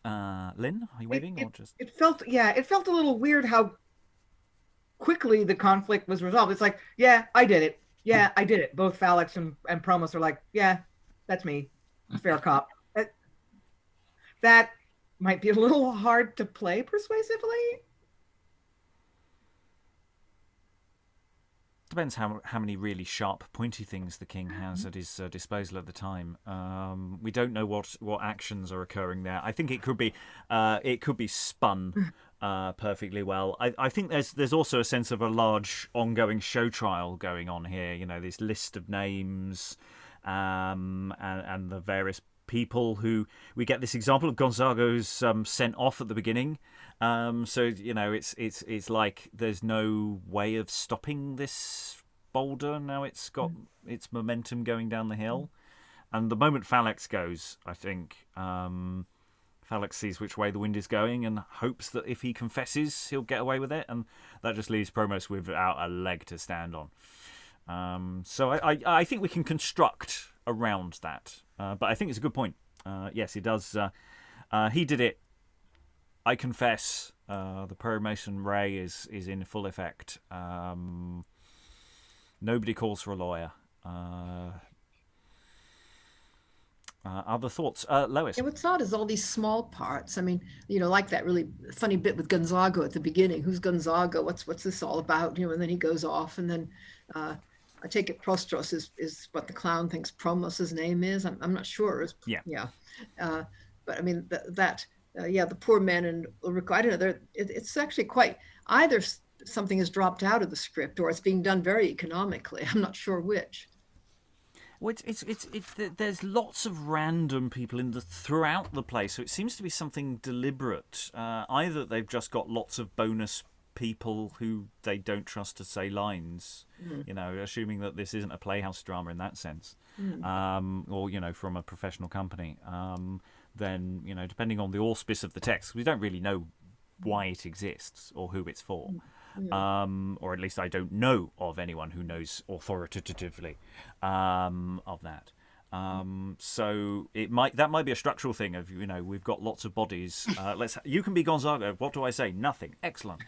Lynn, are you waving or just? It felt a little weird how quickly the conflict was resolved. It's like, yeah, I did it. Yeah, I did it. Both Phallax and Promos are like, yeah, that's me. Fair cop. That might be a little hard to play persuasively. depends how many really sharp, pointy things the king has at his disposal at the time. We don't know what actions are occurring there. I think it could be spun perfectly well. I think there's also a sense of a large ongoing show trial going on here. You know, this list of names and the various people who we get this example of Gonzago's sent off at the beginning. So you know, it's like there's no way of stopping this boulder. Now it's got its momentum going down the hill, and the moment Phallax goes, I think Phallax sees which way the wind is going and hopes that if he confesses, he'll get away with it, and that just leaves Promos without a leg to stand on. So I think we can construct around that, but I think it's a good point. Yes, he does. He did it. I confess. The pro-Mason ray is in full effect. Nobody calls for a lawyer. Other thoughts, Lois? Yeah, what's odd is all these small parts. I mean, you know, like that really funny bit with Gonzago at the beginning. Who's Gonzago? What's this all about? You know, and then he goes off, and then I take it Prostros is what the clown thinks Promos's name is. I'm not sure. Yeah. But I mean the poor men and Ulrico, I don't know. It's actually quite either something has dropped out of the script or it's being done very economically. I'm not sure which. Well, there's lots of random people throughout the play, so it seems to be something deliberate. Either they've just got lots of bonus people who they don't trust to say lines, you know, assuming that this isn't a playhouse drama in that sense, or, you know, from a professional company. Then, you know, depending on the auspice of the text, we don't really know why it exists or who it's for. Or at least I don't know of anyone who knows authoritatively of that. So that might be a structural thing of, you know, we've got lots of bodies. You can be Gonzago. What do I say? Nothing. Excellent.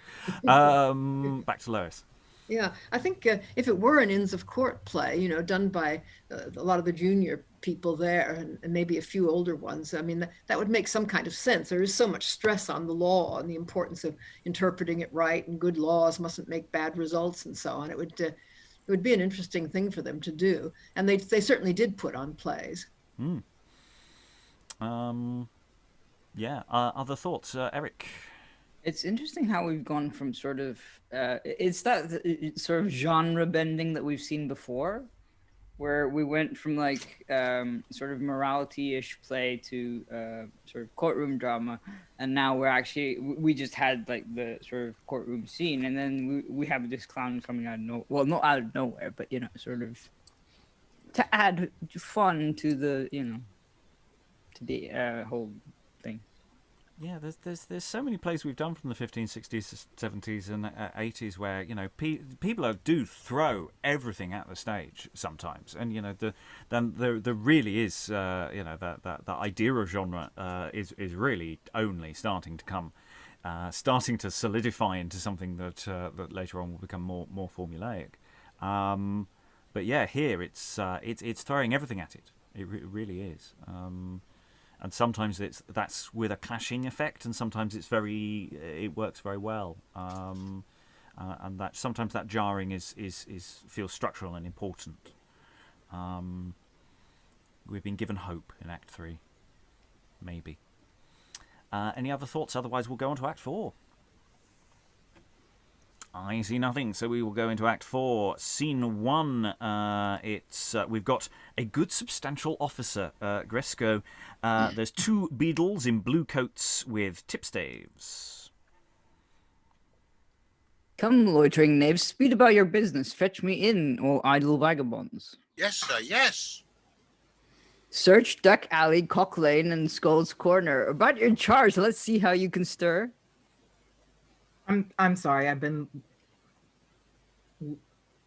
Back to Lois. Yeah, I think if it were an Inns of Court play, you know, done by a lot of the junior people there and maybe a few older ones, I mean, that would make some kind of sense. There is so much stress on the law and the importance of interpreting it right, and good laws mustn't make bad results and so on. It would be an interesting thing for them to do, and they certainly did put on plays. Other thoughts, Eric? It's interesting how we've gone from sort of it's that sort of genre bending that we've seen before, where we went from like sort of morality-ish play to sort of courtroom drama, and now we just had like the sort of courtroom scene, and then we have this clown coming out of not out of nowhere, but you know, sort of to add fun to the, you know, to the whole thing. Yeah, there's so many plays we've done from the 1560s, 70s, and 80s where, you know, people do throw everything at the stage sometimes, and you know there really is you know that idea of genre is really only starting to come, starting to solidify into something that later on will become more formulaic. But yeah, here it's throwing everything at it. It really is. And sometimes that's with a clashing effect, and sometimes it works very well. And that sometimes that jarring feels structural and important. We've been given hope in Act 3, maybe. Any other thoughts? Otherwise, we'll go on to Act 4. I see nothing, so we will go into Act 4. Scene 1, we've got a good substantial officer, Gresco. There's 2 Beadles in blue coats with tipstaves. Come, loitering knaves, speed about your business. Fetch me in, O idle vagabonds. Yes, sir, yes. Search Duck Alley, Cock Lane, and Skull's Corner. About your charge, let's see how you can stir. I'm sorry, I've been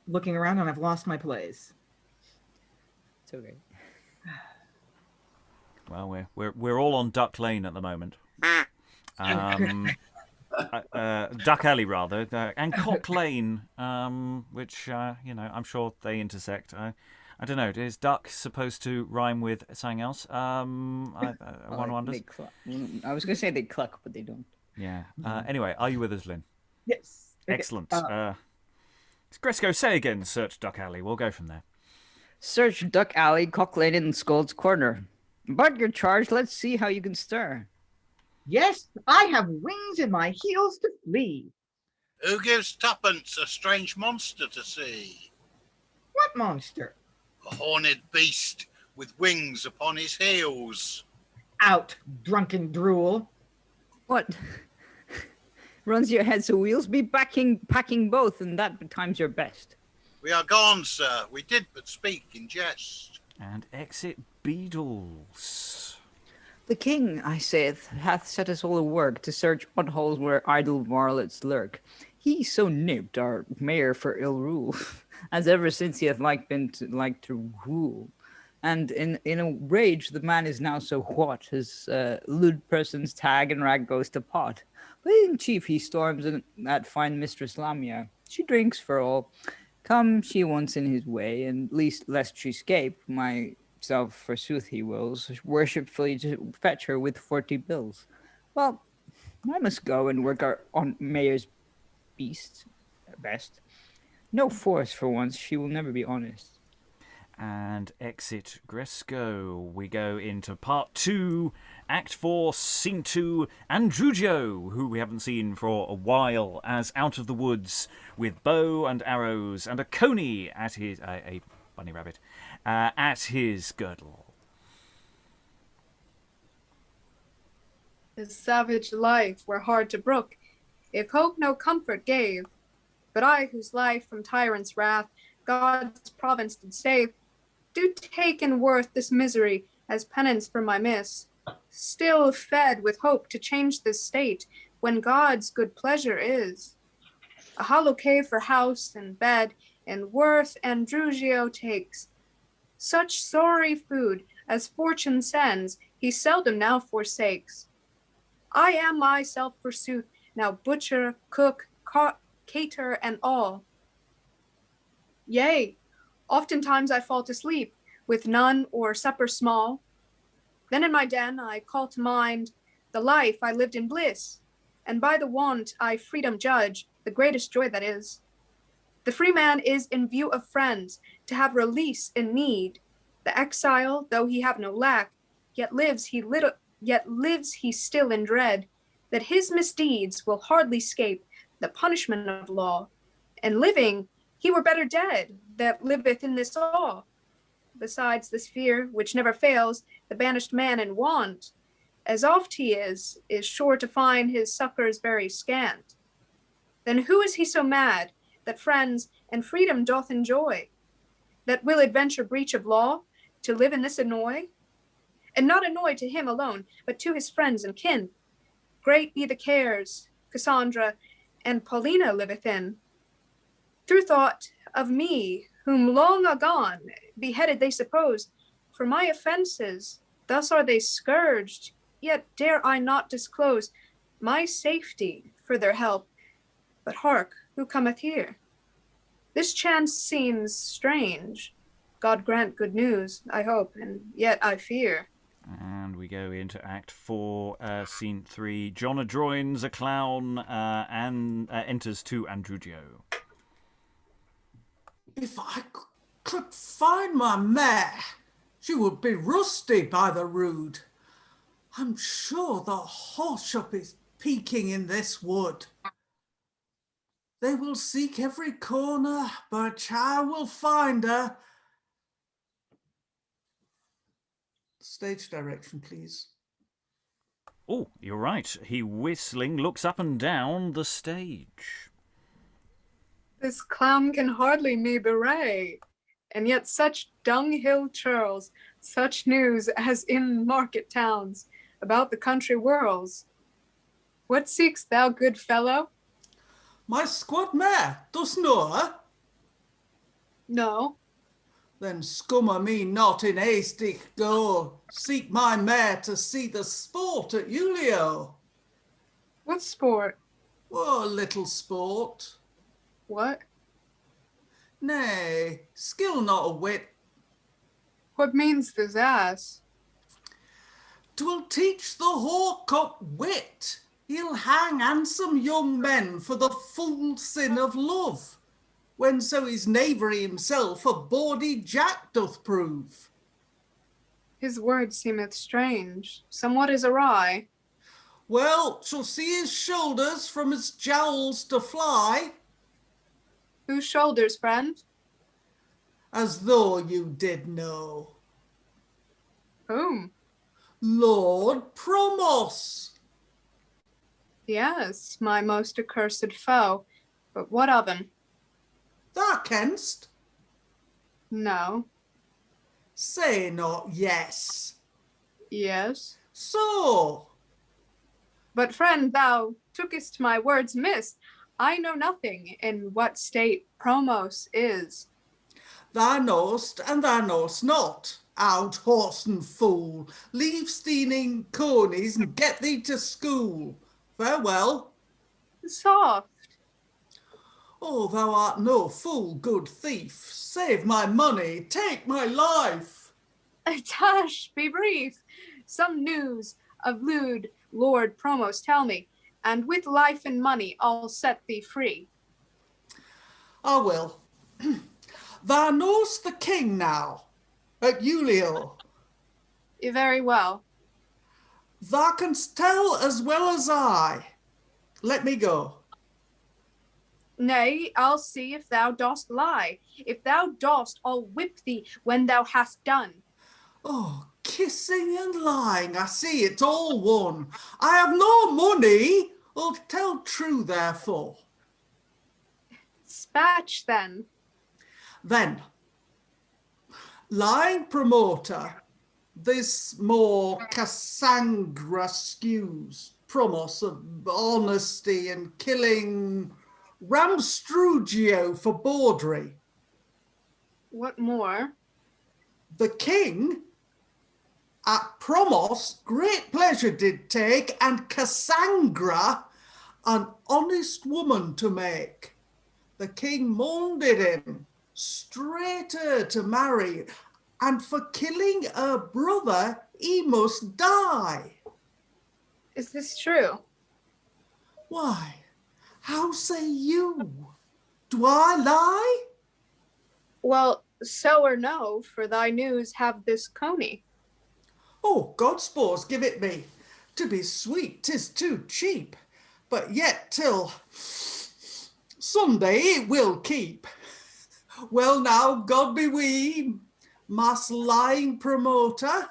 looking around and I've lost my place. It's okay. Well, we're all on Duck Lane at the moment. Duck Alley rather, and Cock Lane, which you know, I'm sure they intersect. I don't know. Is duck supposed to rhyme with something else? One wonders. I was going to say they cluck, but they don't. Yeah. Anyway, are you with us, Lynn? Yes. Excellent. Gresco, say again, search Duck Alley. We'll go from there. Search Duck Alley, Cock Lane, and Scold's Corner. But you're charged. Let's see how you can stir. Yes, I have wings in my heels to flee. Who gives tuppence a strange monster to see? What monster? A horned beast with wings upon his heels. Out, drunken drool. What? Runs your head so wheels be packing both, and that betimes your best. We are gone, sir. We did but speak in jest. And exit Beadles. The king, I saith, hath set us all a work to search what holes where idle varlets lurk. He so nipped our mayor for ill rule, as ever since he hath been to rule. And in a rage, the man is now so what, his lewd person's tag and rag goes to pot. But in chief he storms at fine mistress Lamia. She drinks for all. Come she once in his way, and lest she scape, myself forsooth he wills, worshipfully to fetch her with 40 bills. Well, I must go and work on mayor's beast best. No force for once, she will never be honest. And exit Gresco. We go into part 2, Act 4, Scene 2, Andrugio, who we haven't seen for a while, as out of the woods with bow and arrows and a coney at his a bunny rabbit at his girdle. His savage life were hard to brook, if hope no comfort gave. But I, whose life from tyrant's wrath God's province did save, do take in worth this misery as penance for my miss, still fed with hope to change this state when God's good pleasure is. A hollow cave for house and bed in worth Andrugio takes. Such sorry food as fortune sends he seldom now forsakes. I am myself forsooth now butcher, cook, cater, and all. Yea, oftentimes I fall to sleep, with none or supper small. Then in my den I call to mind the life I lived in bliss, and by the want I freedom judge, the greatest joy that is. The free man is in view of friends, to have release in need. The exile, though he have no lack, yet lives he still in dread, that his misdeeds will hardly scape the punishment of law. And living, he were better dead, that liveth in this awe. Besides this fear, which never fails, the banished man in want, as oft he is sure to find his succors very scant. Then who is he so mad, that friends and freedom doth enjoy, that will adventure breach of law, to live in this annoy? And not annoy to him alone, but to his friends and kin. Great be the cares Cassandra and Polina liveth in. Through thought of me, whom long agone beheaded they suppose, for my offences, thus are they scourged, yet dare I not disclose my safety for their help. But hark, who cometh here? This chance seems strange. God grant good news, I hope, and yet I fear. And we go into Act 4, Scene 3. John adjoins a clown and enters to Andrugio. If I could find my mare, she would be rusty by the rood. I'm sure the horse shop is peeking in this wood. They will seek every corner, but I will find her. Stage direction, please. Oh, you're right. He, whistling, looks up and down the stage. This clown can hardly me bewray, and yet such dunghill churls, such news as in market towns, about the country whirls. What seek'st thou, good fellow? My squad mare, dost know her? No. Then scummer me not in hasty go. Seek my mare to see the sport at Ulio. What sport? Oh, a little sport. What? Nay, skill not a whit. What means this ass? 'Twill teach the whorecock wit. He'll hang handsome young men for the full sin of love. when so his knavery himself a bawdy jack doth prove. His word seemeth strange, somewhat is awry. Well, shall see his shoulders from his jowls to fly. Whose shoulders, friend? As though you did know. Whom? Lord Promos. Yes, my most accursed foe. But what of him? Thou kenst? No. Say not yes. Yes. So. But friend, thou tookest my words amiss. I know nothing in what state Promos is. Thou knowst and thou knowst not. Out horse and fool. Leave stealing conies and get thee to school. Farewell. Soft. Oh, thou art no fool, good thief. Save my money, take my life. Tush, be brief. Some news of lewd Lord Promos tell me, and with life and money I'll set thee free. I will. Thou knowst the king now, at Julio. Very well. Thou canst tell as well as I. Let me go. Nay, I'll see if thou dost lie. If thou dost, I'll whip thee when thou hast done. Oh, kissing and lying, I see it's all one. I have no money. I'll tell true, therefore. Spatch, then. Then, lying promoter, this more Cassandra skews Promos of honesty and killing Andrugio for bawdry. What more? The king at Promos great pleasure did take, and Cassandra an honest woman to make. The king molded him straighter to marry, and for killing her brother he must die. Is this true? Why, how say you? Do I lie? Well, so or no, for thy news have this coney. Oh, Godspores, give it me. To be sweet, 'tis too cheap, but yet till Sunday it will keep. Well now, God be we, mass lying promoter,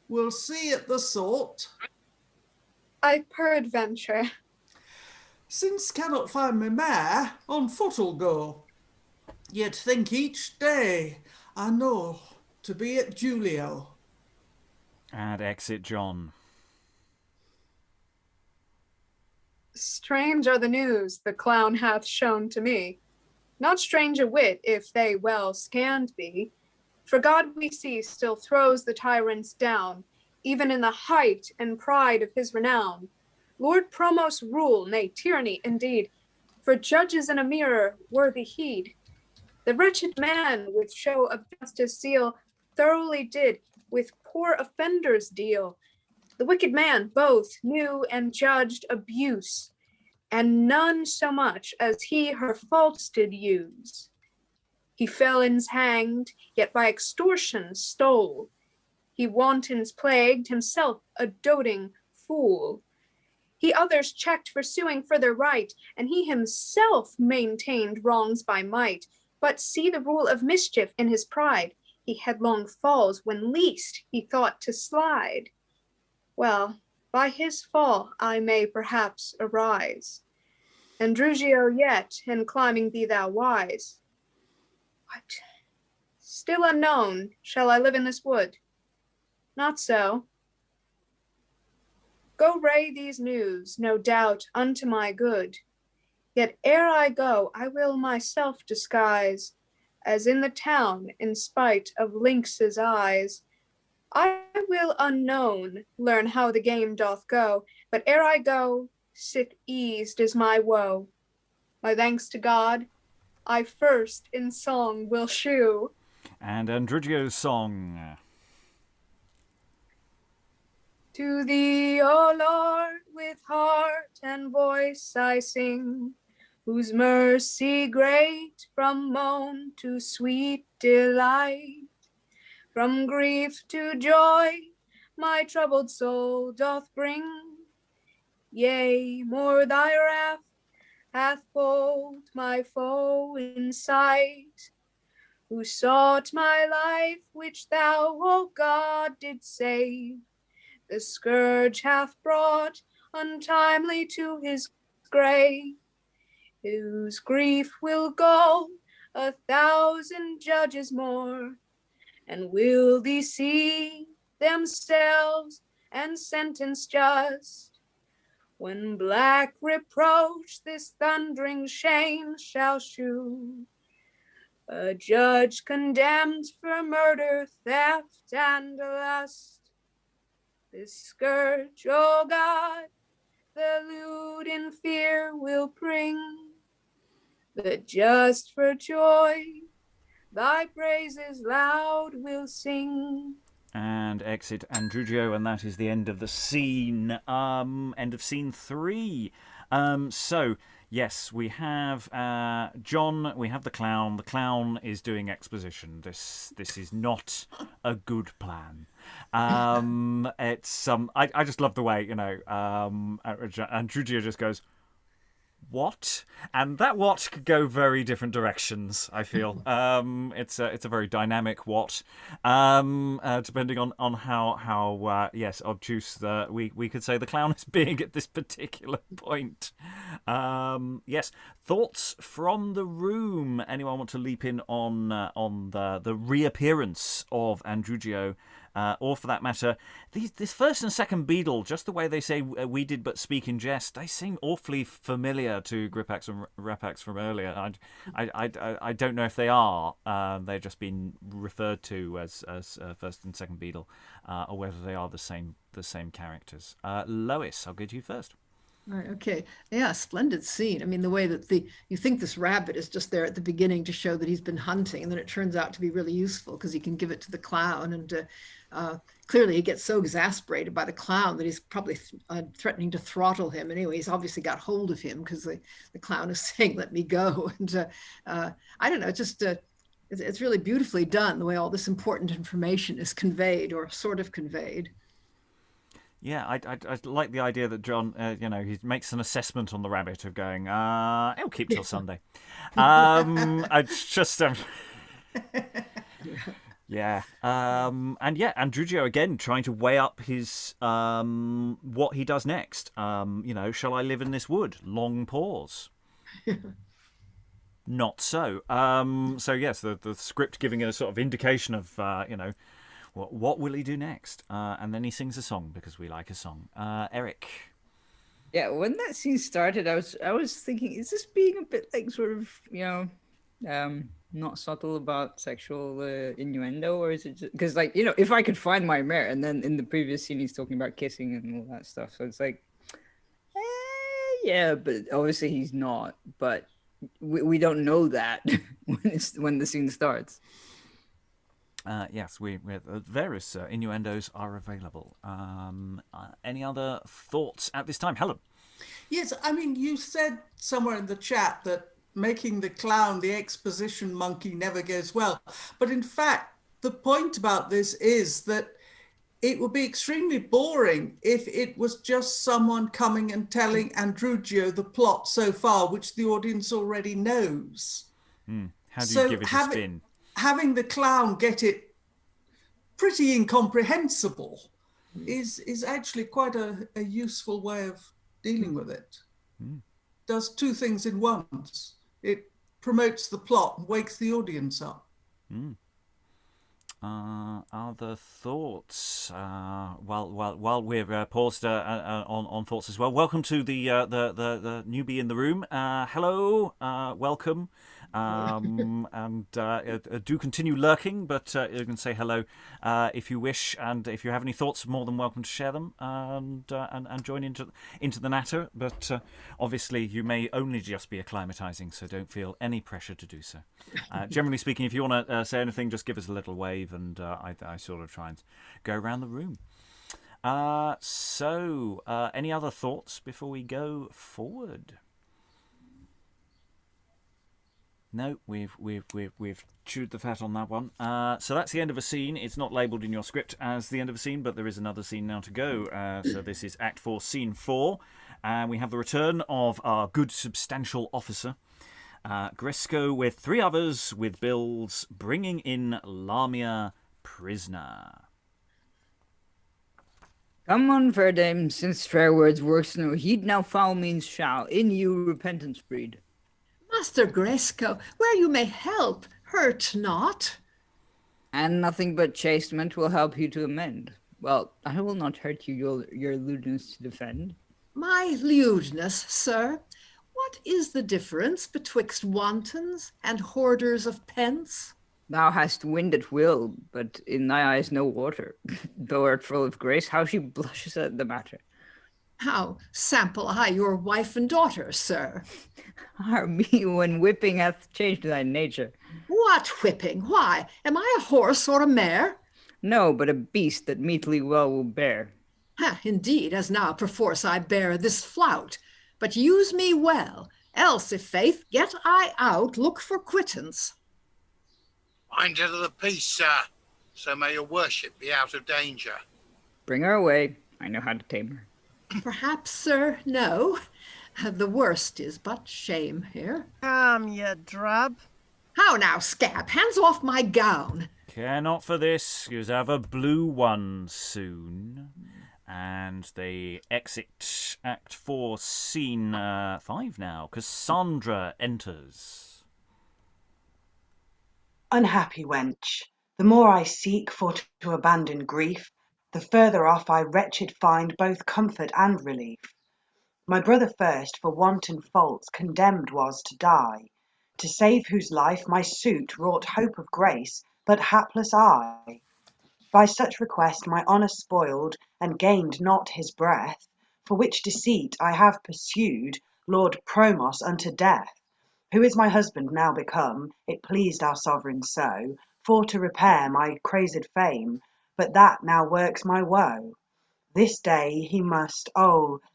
we'll see at the sort. I peradventure. Since cannot find me mare, on foot'll go. Yet think each day I know to be at Julio. And exit John. Strange are the news the clown hath shown to me. Not strange a whit if they well scanned be. For God we see still throws the tyrants down, even in the height and pride of his renown. Lord Promos rule, nay, tyranny indeed, for judges in a mirror worthy heed. The wretched man with show of justice zeal thoroughly did with poor offenders deal. The wicked man both knew and judged abuse, and none so much as he her faults did use. He felons hanged, yet by extortion stole. He wantons plagued, himself a doting fool. He others checked for suing for their right, and he himself maintained wrongs by might. But see the rule of mischief in his pride. He headlong falls when least he thought to slide. Well, by his fall I may perhaps arise. Andrugio yet, in climbing be thou wise. What? Still unknown, shall I live in this wood? Not so. Go ray these news, no doubt, unto my good. Yet ere I go, I will myself disguise, as in the town, in spite of lynx's eyes. I will unknown learn how the game doth go, but ere I go, sit eased is my woe. My thanks to God, I first in song will shew. And Andrugio's song. To thee, O Lord, with heart and voice I sing. whose mercy great from moan to sweet delight, from grief to joy my troubled soul doth bring. Yea, more thy wrath hath pulled my foe in sight, who sought my life, which thou, O God, didst save. The scourge hath brought untimely to his grave, whose grief will go 1,000 judges more, and will thee see themselves and sentence just, when black reproach this thundering shame shall shew, a judge condemned for murder, theft, and lust. This scourge, O God, the lewd in fear will bring, the just for joy thy praises loud will sing. And exit Andrugio, and that is the end of the scene. End of scene 3. So, yes, we have John, we have the clown. The clown is doing exposition. This is not a good plan. It's I just love the way, Andrugio just goes, what? And that what could go very different directions, I feel. It's a very dynamic what, depending on how obtuse we could say the clown is being at this particular point. Yes, thoughts from the room. Anyone want to leap in on the reappearance of Andrugio? Or for that matter, this first and second Beadle, just the way they say we did but speak in jest, they seem awfully familiar to Gripax and Rapax from earlier. I don't know if they are. They've just been referred to as first and second Beadle, or whether they are the same characters. Lois, I'll go to you first. Right, okay. Yeah, splendid scene. I mean, the way that you think this rabbit is just there at the beginning to show that he's been hunting, and then it turns out to be really useful because he can give it to the clown. And clearly he gets so exasperated by the clown that he's probably threatening to throttle him. Anyway, he's obviously got hold of him because the clown is saying, let me go. And I don't know, it's really beautifully done, the way all this important information is conveyed, or sort of conveyed. Yeah, I like the idea that John, he makes an assessment on the rabbit of going, it'll keep till Sunday. It's just, yeah. And yeah, Andrugio again trying to weigh up his, what he does next. Shall I live in this wood? Long pause. Not so. So yes, the script giving a sort of indication of, what will he do next? And then he sings a song because we like a song. Eric. Yeah, when that scene started, I was thinking, is this being a bit like sort of, not subtle about sexual innuendo, or is it just because, like, if I could find my mare, and then in the previous scene he's talking about kissing and all that stuff, so it's like, yeah, but obviously he's not. But we don't know that when the scene starts. Yes, various innuendos are available. Any other thoughts at this time? Helen? Yes, I mean, you said somewhere in the chat that making the clown the exposition monkey never goes well. But in fact, the point about this is that it would be extremely boring if it was just someone coming and telling Andrugio the plot so far, which the audience already knows. How do you give it a spin? Having the clown get it pretty incomprehensible is actually quite a useful way of dealing with it. Does two things in once. It promotes the plot and wakes the audience up. Other thoughts? While we're paused on thoughts as well. Welcome to the newbie in the room. Hello, welcome. And do continue lurking, but you can say hello if you wish, and if you have any thoughts, more than welcome to share them and join into the natter. But obviously, you may only just be acclimatizing, so don't feel any pressure to do so. Generally speaking, if you want to say anything, just give us a little wave, and I sort of try and go around the room. So, any other thoughts before we go forward? No, we've chewed the fat on that one. So that's the end of a scene. It's not labelled in your script as the end of a scene, but there is another scene now to go. So this is Act 4, Scene 4. And we have the return of our good substantial officer, Gresco, with 3 others with bills, bringing in Lamia prisoner. Come on, fair dame, since fair words works no heed, now foul means shall in you repentance breed. Master Gresco, where you may help, hurt not. And nothing but chastisement will help you to amend. Well, I will not hurt you your lewdness to defend. My lewdness, sir, what is the difference betwixt wantons and hoarders of pence? Thou hast wind at will, but in thy eyes no water. Thou art full of grace, how she blushes at the matter. How sample I your wife and daughter, sir? Ah, me, when whipping hath changed thy nature. What whipping? Why, am I a horse or a mare? No, but a beast that meetly well will bear. Ha, indeed, as now perforce I bear this flout. But use me well, else, if faith, get I out, look for quittance. Mind her to the peace, sir, so may your worship be out of danger. Bring her away, I know how to tame her. Perhaps, sir, no. The worst is but shame here. Come, you drab. How now, scab? Hands off my gown. Care not for this, you'll have a blue one soon. And they exit Act 4, Scene 5 now. Cassandra enters. Unhappy wench, the more I seek for to abandon grief, the further off I wretched find both comfort and relief. My brother first for wanton faults condemned was to die, to save whose life my suit wrought hope of grace, but hapless I. By such request my honour spoiled, and gained not his breath, for which deceit I have pursued Lord Promos unto death, who is my husband now become, it pleased our sovereign so, for to repair my crazed fame, but that now works my woe. This day he must,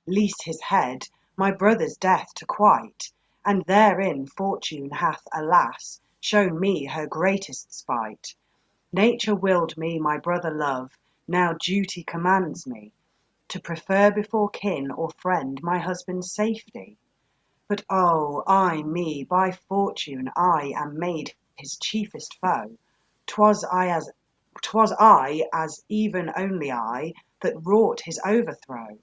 lease his head, my brother's death to quite, and therein fortune hath, alas, shown me her greatest spite. Nature willed me my brother love, now duty commands me, to prefer before kin or friend my husband's safety. But I me, by fortune I am made his chiefest foe. 'Twas I, as even only I, that wrought his overthrow.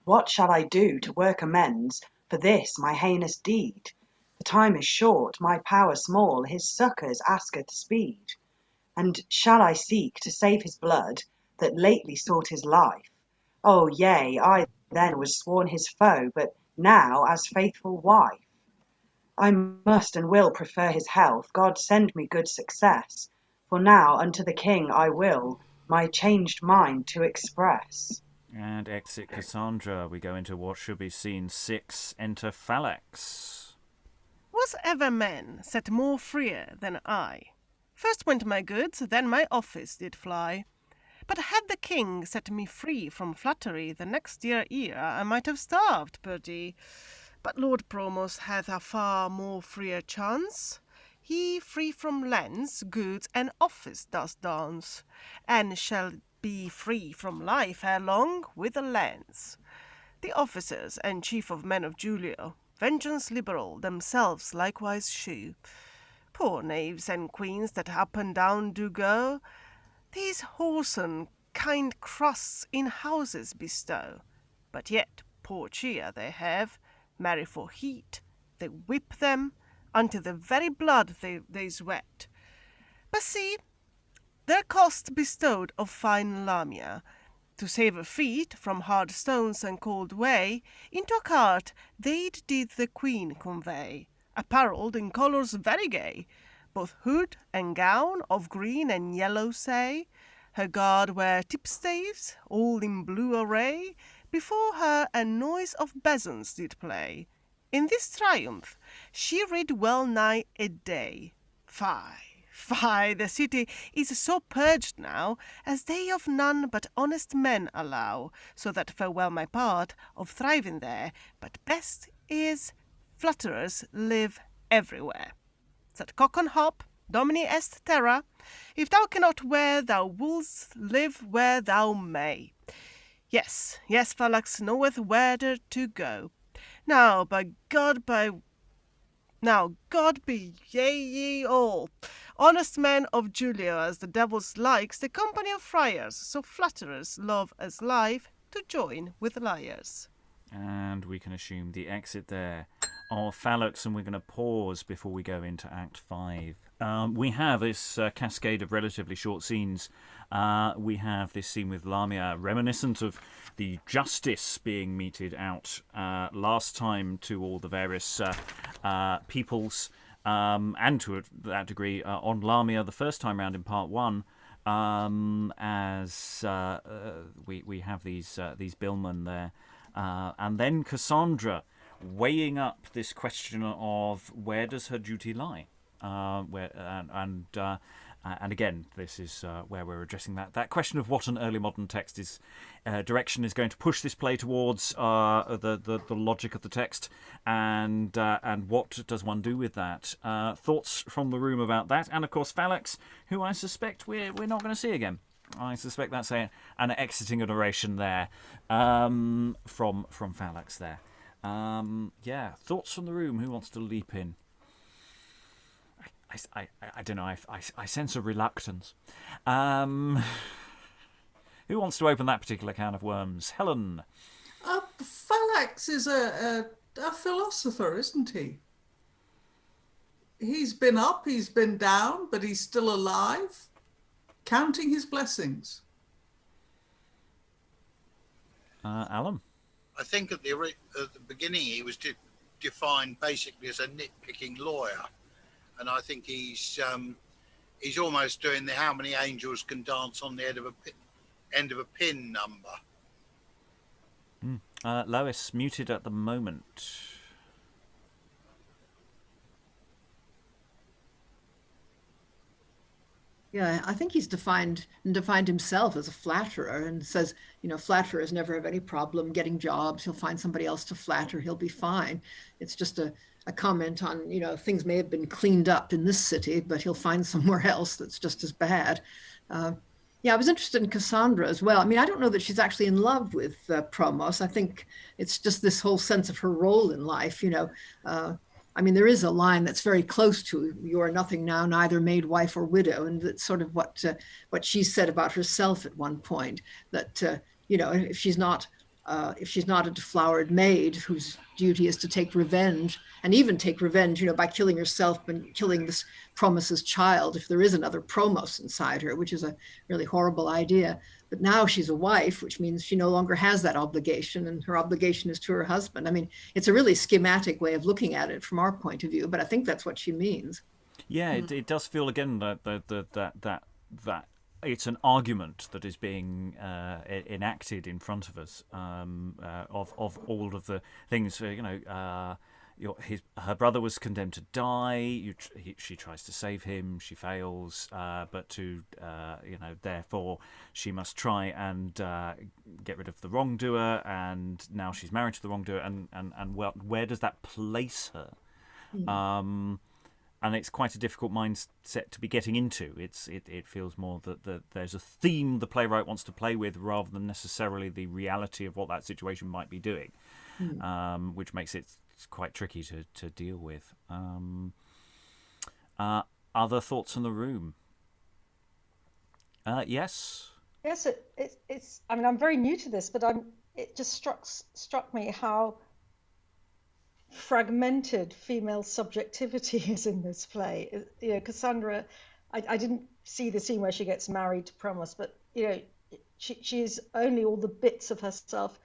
What shall I do to work amends for this my heinous deed? The time is short, my power small, his succours asketh speed. And shall I seek to save his blood that lately sought his life? Yea, I then was sworn his foe, but now as faithful wife. I must and will prefer his health, God send me good success, for now unto the king I will my changed mind to express. And exit Cassandra. We go into what should be Scene 6, enter Phallax. Was ever man set more freer than I? First went my goods, then my office did fly. But had the king set me free from flattery, the next dear year I might have starved, perdie. But Lord Promos hath a far more freer chance. He free from lands, goods, and office does dance, and shall be free from life ere long with the lands. The officers and chief of men of Julio, vengeance liberal, themselves likewise shew. Poor knaves and queens that up and down do go, these whoreson kind crusts in houses bestow. But yet poor cheer they have, marry for heat, they whip them, until the very blood they sweat. But see, their cost bestowed of fine Lamia, to save her feet from hard stones and cold way, into a cart they did the queen convey, apparelled in colours very gay, both hood and gown of green and yellow say. Her guard wear tipstaves, all in blue array, before her a noise of bezons did play. In this triumph she rid well nigh a day. Fie, the city is so purged now, as they of none but honest men allow, so that farewell my part of thriving there, but best is flutterers live everywhere. Sat cock and hop, Domini est terra. If thou cannot where thou wouldst, live where thou may. Yes, Phallax knoweth where to go. Now, God be ye all, honest men of Julia, as the devils likes the company of friars, so flatterers love as life to join with liars. And we can assume the exit there of Phallax, and we're going to pause before we go into Act 5. We have this cascade of relatively short scenes. We have this scene with Lamia, reminiscent of the justice being meted out last time to all the various peoples, and to that degree on Lamia the first time round in Part 1. As we have these Billman there. And then Cassandra weighing up this question of where does her duty lie, and again, this is where we're addressing that question of what an early modern text is direction is going to push this play towards, the logic of the text, and what does one do with that? Thoughts from the room about that, and of course Phallax, who I suspect we're not going to see again. I suspect that's an exiting oration there from Phallax there. Thoughts from the room. Who wants to leap in? I don't know. I sense a reluctance. Who wants to open that particular can of worms? Helen. Phallax is a philosopher, isn't he? He's been up, he's been down, but he's still alive. Counting his blessings. Alan? I think at the beginning he was defined basically as a nitpicking lawyer, and I think he's almost doing the how many angels can dance on the end of a pin number. Lois, muted at the moment. Yeah, I think he's defined himself as a flatterer, and says, flatterers never have any problem getting jobs. He'll find somebody else to flatter. He'll be fine. It's just a comment on, things may have been cleaned up in this city, but he'll find somewhere else that's just as bad. I was interested in Cassandra as well. I mean, I don't know that she's actually in love with Promos. I think it's just this whole sense of her role in life, there is a line that's very close to "you are nothing now, neither maid, wife, or widow," and that's sort of what she said about herself at one point. That if she's not a deflowered maid whose duty is to take revenge, and even take revenge, by killing herself and killing this Promos's child, if there is another Promos inside her, which is a really horrible idea. But now she's a wife, which means she no longer has that obligation, and her obligation is to her husband. I mean, it's a really schematic way of looking at it from our point of view, but I think that's what she means. Yeah, it does feel again that it's an argument that is being enacted in front of us of all of the things. Her brother was condemned to die. She tries to save him. She fails, but therefore she must try and get rid of the wrongdoer. And now she's married to the wrongdoer. And where does that place her? And it's quite a difficult mindset to be getting into. It feels more that there's a theme the playwright wants to play with, rather than necessarily the reality of what that situation might be doing, which makes it quite tricky to deal with. Other thoughts in the room? Yes. Yes, it's. I mean, I'm very new to this, but it just struck me how fragmented female subjectivity is in this play. Cassandra, I didn't see the scene where she gets married to Promos, but she's only all the bits of herself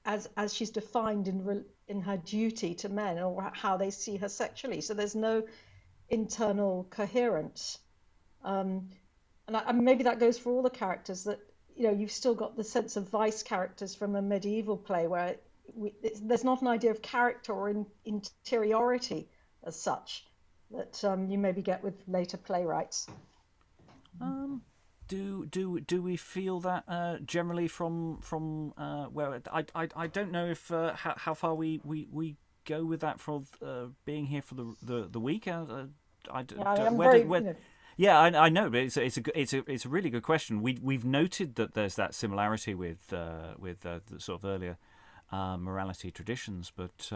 as she's defined in her duty to men, or how they see her sexually. So there's no internal coherence, and maybe that goes for all the characters. That you've still got the sense of vice characters from a medieval play, where there's not an idea of character or interiority as such that you maybe get with later playwrights. Do we feel that generally from where I don't know if how far we go with that for being here for the week. I'm where very, did, where, you know, yeah, I know, but it's a really good question. We've noted that there's that similarity with the sort of earlier morality traditions, but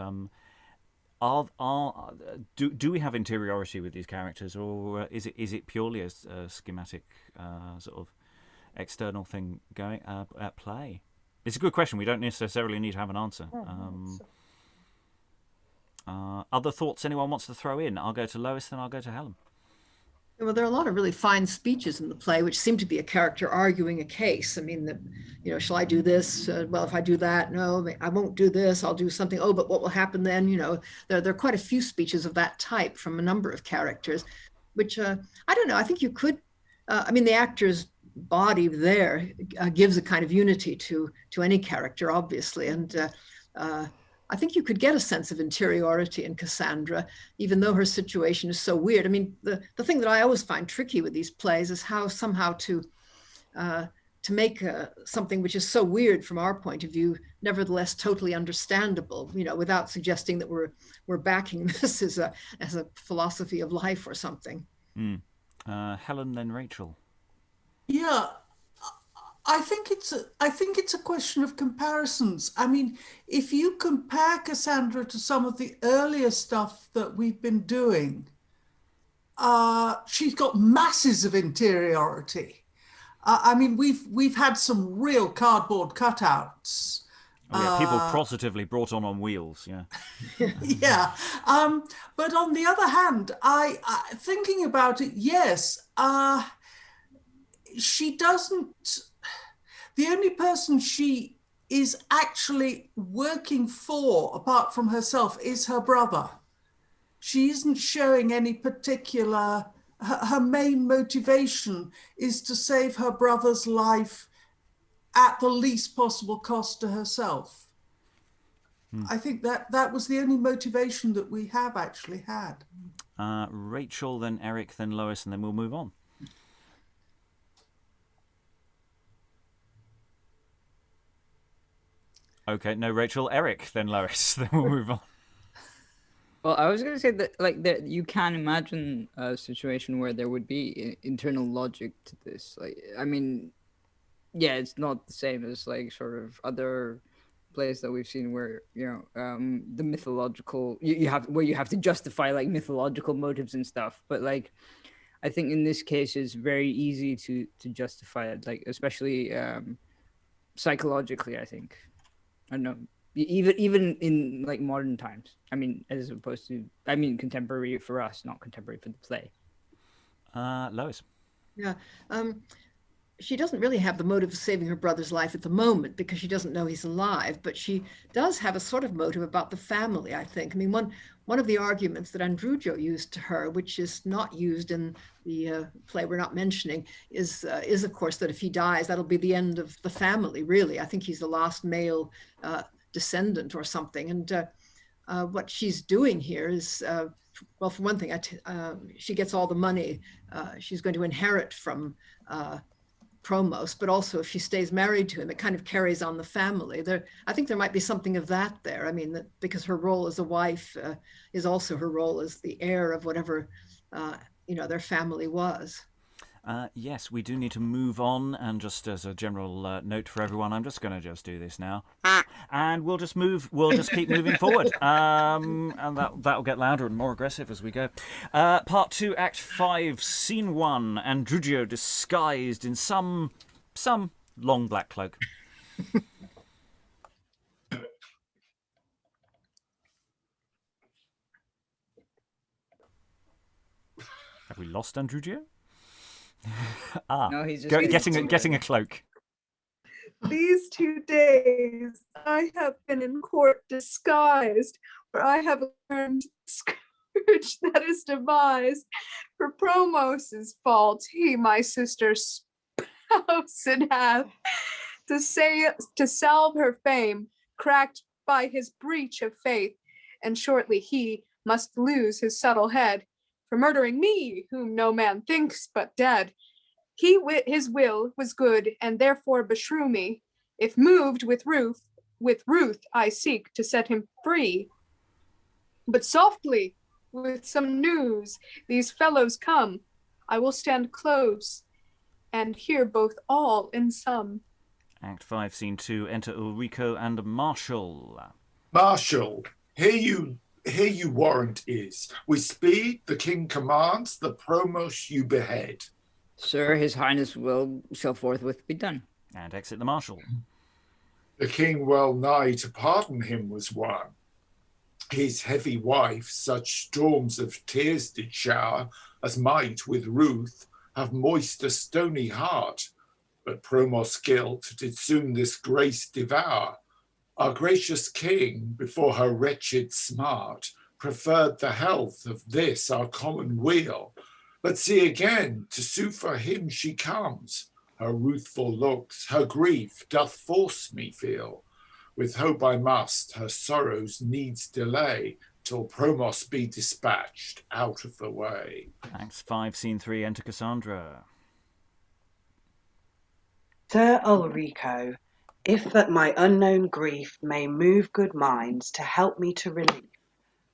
do we have interiority with these characters, or is it purely a schematic sort of external thing going at play? It's a good question. We don't necessarily need to have an answer. Other thoughts anyone wants to throw in? I'll go to Lois, then I'll go to Helen. Well, there are a lot of really fine speeches in the play, which seem to be a character arguing a case. I mean, shall I do this? Well, if I do that, no, I won't do this. I'll do something. Oh, but what will happen then? There are quite a few speeches of that type from a number of characters, which I don't know. I think you could. The actor's body there gives a kind of unity to any character, obviously, and I think you could get a sense of interiority in Cassandra, even though her situation is so weird. I mean, the thing that I always find tricky with these plays is how somehow to make something which is so weird from our point of view, nevertheless totally understandable, without suggesting that we're backing this as a philosophy of life or something. Helen, then Rachael. Yeah. I think it's a question of comparisons. I mean, if you compare Cassandra to some of the earlier stuff that we've been doing, she's got masses of interiority. We've had some real cardboard cutouts. Oh, yeah, people positively brought on wheels. Yeah. Yeah. But on the other hand, I thinking about it, yes, she doesn't. The only person she is actually working for, apart from herself, is her brother. She isn't showing any particular. Her main motivation is to save her brother's life at the least possible cost to herself. I think that was the only motivation that we have actually had. Rachael, then Eric, then Lois, and then we'll move on. Okay, no, Rachael, Eric, then Lois, then we'll move on. Well, I was going to say that you can imagine a situation where there would be internal logic to this. It's not the same as sort of other plays that we've seen where the mythological you have to justify mythological motives and stuff. But I think in this case it's very easy to justify it, especially psychologically. I think. I don't know. Even in modern times. As opposed to contemporary for us, not contemporary for the play. Lois. Yeah. She doesn't really have the motive of saving her brother's life at the moment because she doesn't know he's alive, but she does have a sort of motive about the family, I think. One of the arguments that Andrugio used to her, which is not used in the play we're not mentioning, is of course that if he dies, that'll be the end of the family, really. I think he's the last male descendant or something. And what she's doing here is, well, for one thing, she gets all the money she's going to inherit from Promos, but also if she stays married to him, it kind of carries on the family. I think there might be something of that there. Because her role as a wife is also her role as the heir of whatever their family was. Yes, we do need to move on, and just as a general note for everyone, I'm just going to do this now, and we'll just keep moving forward, and that'll get louder and more aggressive as we go. Part 2, Act 5, Scene 1, Andrugio disguised in some long black cloak. Have we lost Andrugio? No, he's just getting a cloak. These 2 days I have been in court disguised, for I have learned scourge that is devised. For Promos's fault, he my sister's spouse it hath, to salve her fame, cracked by his breach of faith, and shortly he must lose his subtle head, for murdering me, whom no man thinks but dead. His will was good, and therefore beshrew me. If moved with ruth I seek to set him free. But softly, with some news. These fellows come. I will stand close and hear both all in sum. Act 5, Scene 2. Enter Ulrico and Marshal. Marshal, here you warrant is. With speed the king commands, the Promos you behead. Sir, his highness will shall forthwith be done. And exit the Marshal. The king well nigh to pardon him was won. His heavy wife such storms of tears did shower, as might with ruth have moist a stony heart. But Promos' guilt did soon this grace devour. Our gracious king, before her wretched smart, preferred the health of this our common weal. But see again, to sue for him she comes. Her ruthful looks, her grief doth force me feel. With hope I must her sorrows needs delay, till Promos be dispatched out of the way. Act 5, Scene 3. Enter Cassandra. Sir Ulrico, if that my unknown grief may move good minds to help me to relief,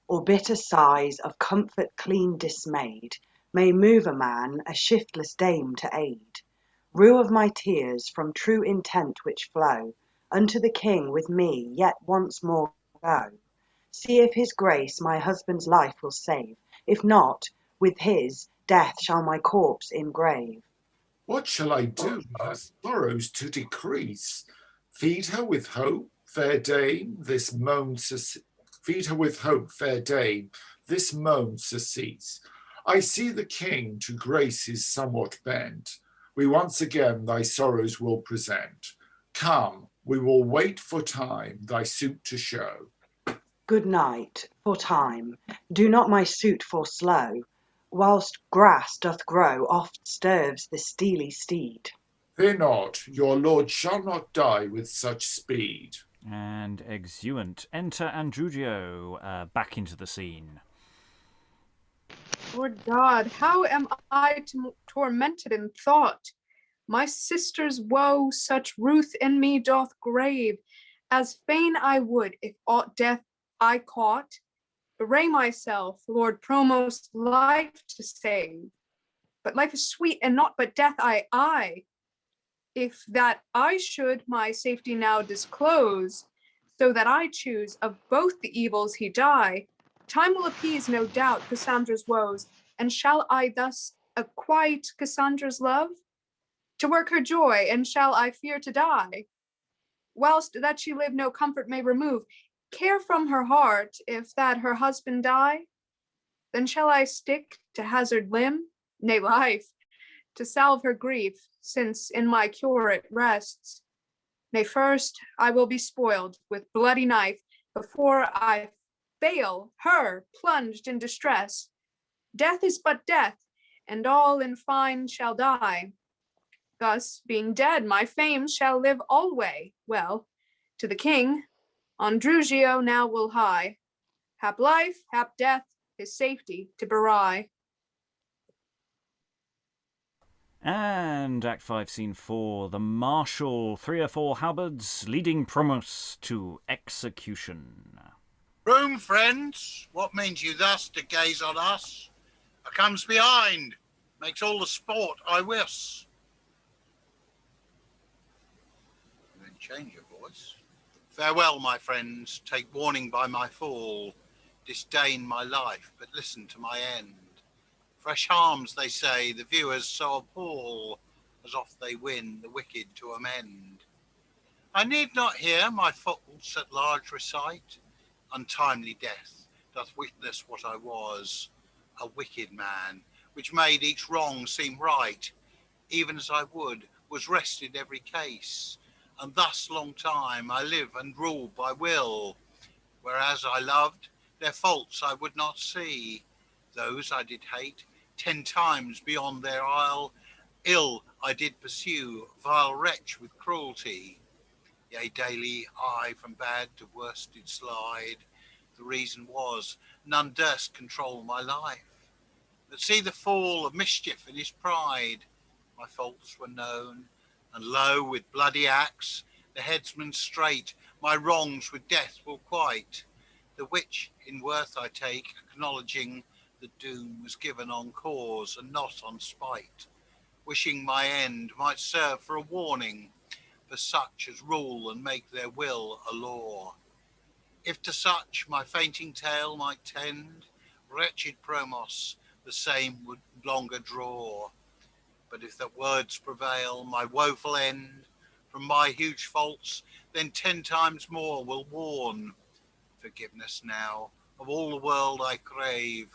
or bitter sighs of comfort clean dismayed, may move a man, a shiftless dame, to aid, rue of my tears from true intent which flow, unto the king with me yet once more go. See if his grace my husband's life will save, if not, with his death shall my corpse engrave. What shall I do her sorrows to decrease? Feed her with hope, fair dame, this moan feed her with hope, fair dame, this moan surcease. I see the king to grace is somewhat bent. We once again thy sorrows will present. Come, we will wait for time thy suit to show. Good night, for time, do not my suit forslow. Whilst grass doth grow, oft stirs the steely steed. Fear not, your lord shall not die with such speed. And exeunt. Enter Andrugio back into the scene. Lord God, how am I tormented in thought? My sister's woe such ruth in me doth grave, as fain I would, if aught death I caught, bewray myself, Lord Promos' life to save. But life is sweet, and naught but death I. If that I should my safety now disclose, so that I choose of both the evils he die, time will appease, no doubt, Cassandra's woes, and shall I thus acquite Cassandra's love? To work her joy, and shall I fear to die? Whilst that she live no comfort may remove, care from her heart, if that her husband die? Then shall I stick to hazard limb, nay life, to salve her grief, since in my cure it rests. Nay, first I will be spoiled with bloody knife, before I fail her plunged in distress. Death is but death, and all in fine shall die. Thus, being dead, my fame shall live alway. Well, to the king, Andrugio now will hie, hap life, hap death, his safety to bery. And Act 5, Scene 4. The Marshal, 3 or 4 halberds, leading Promos to execution. Room, friends, what means you thus to gaze on us? I comes behind, makes all the sport I wish. And then change your voice. Farewell, my friends, take warning by my fall. Disdain my life, but listen to my end. Fresh harms, they say, the viewers so appall, as oft they win the wicked to amend. I need not hear my faults at large recite. Untimely death doth witness what I was, a wicked man, which made each wrong seem right, even as I would, was rested every case. And thus long time I live and rule by will, whereas I loved, their faults I would not see. Those I did hate, 10 times beyond their isle, ill I did pursue, vile wretch with cruelty. Yea, daily I from bad to worse did slide. The reason was, none durst control my life. But see the fall of mischief in his pride. My faults were known, and lo, with bloody axe, the headsman straight, my wrongs with death will quite. The which in worth I take, acknowledging the doom was given on cause and not on spite, wishing my end might serve for a warning for such as rule and make their will a law. If to such my fainting tale might tend, wretched Promos the same would longer draw. But if that words prevail, my woeful end, from my huge faults, then 10 times more will warn. Forgiveness now of all the world I crave,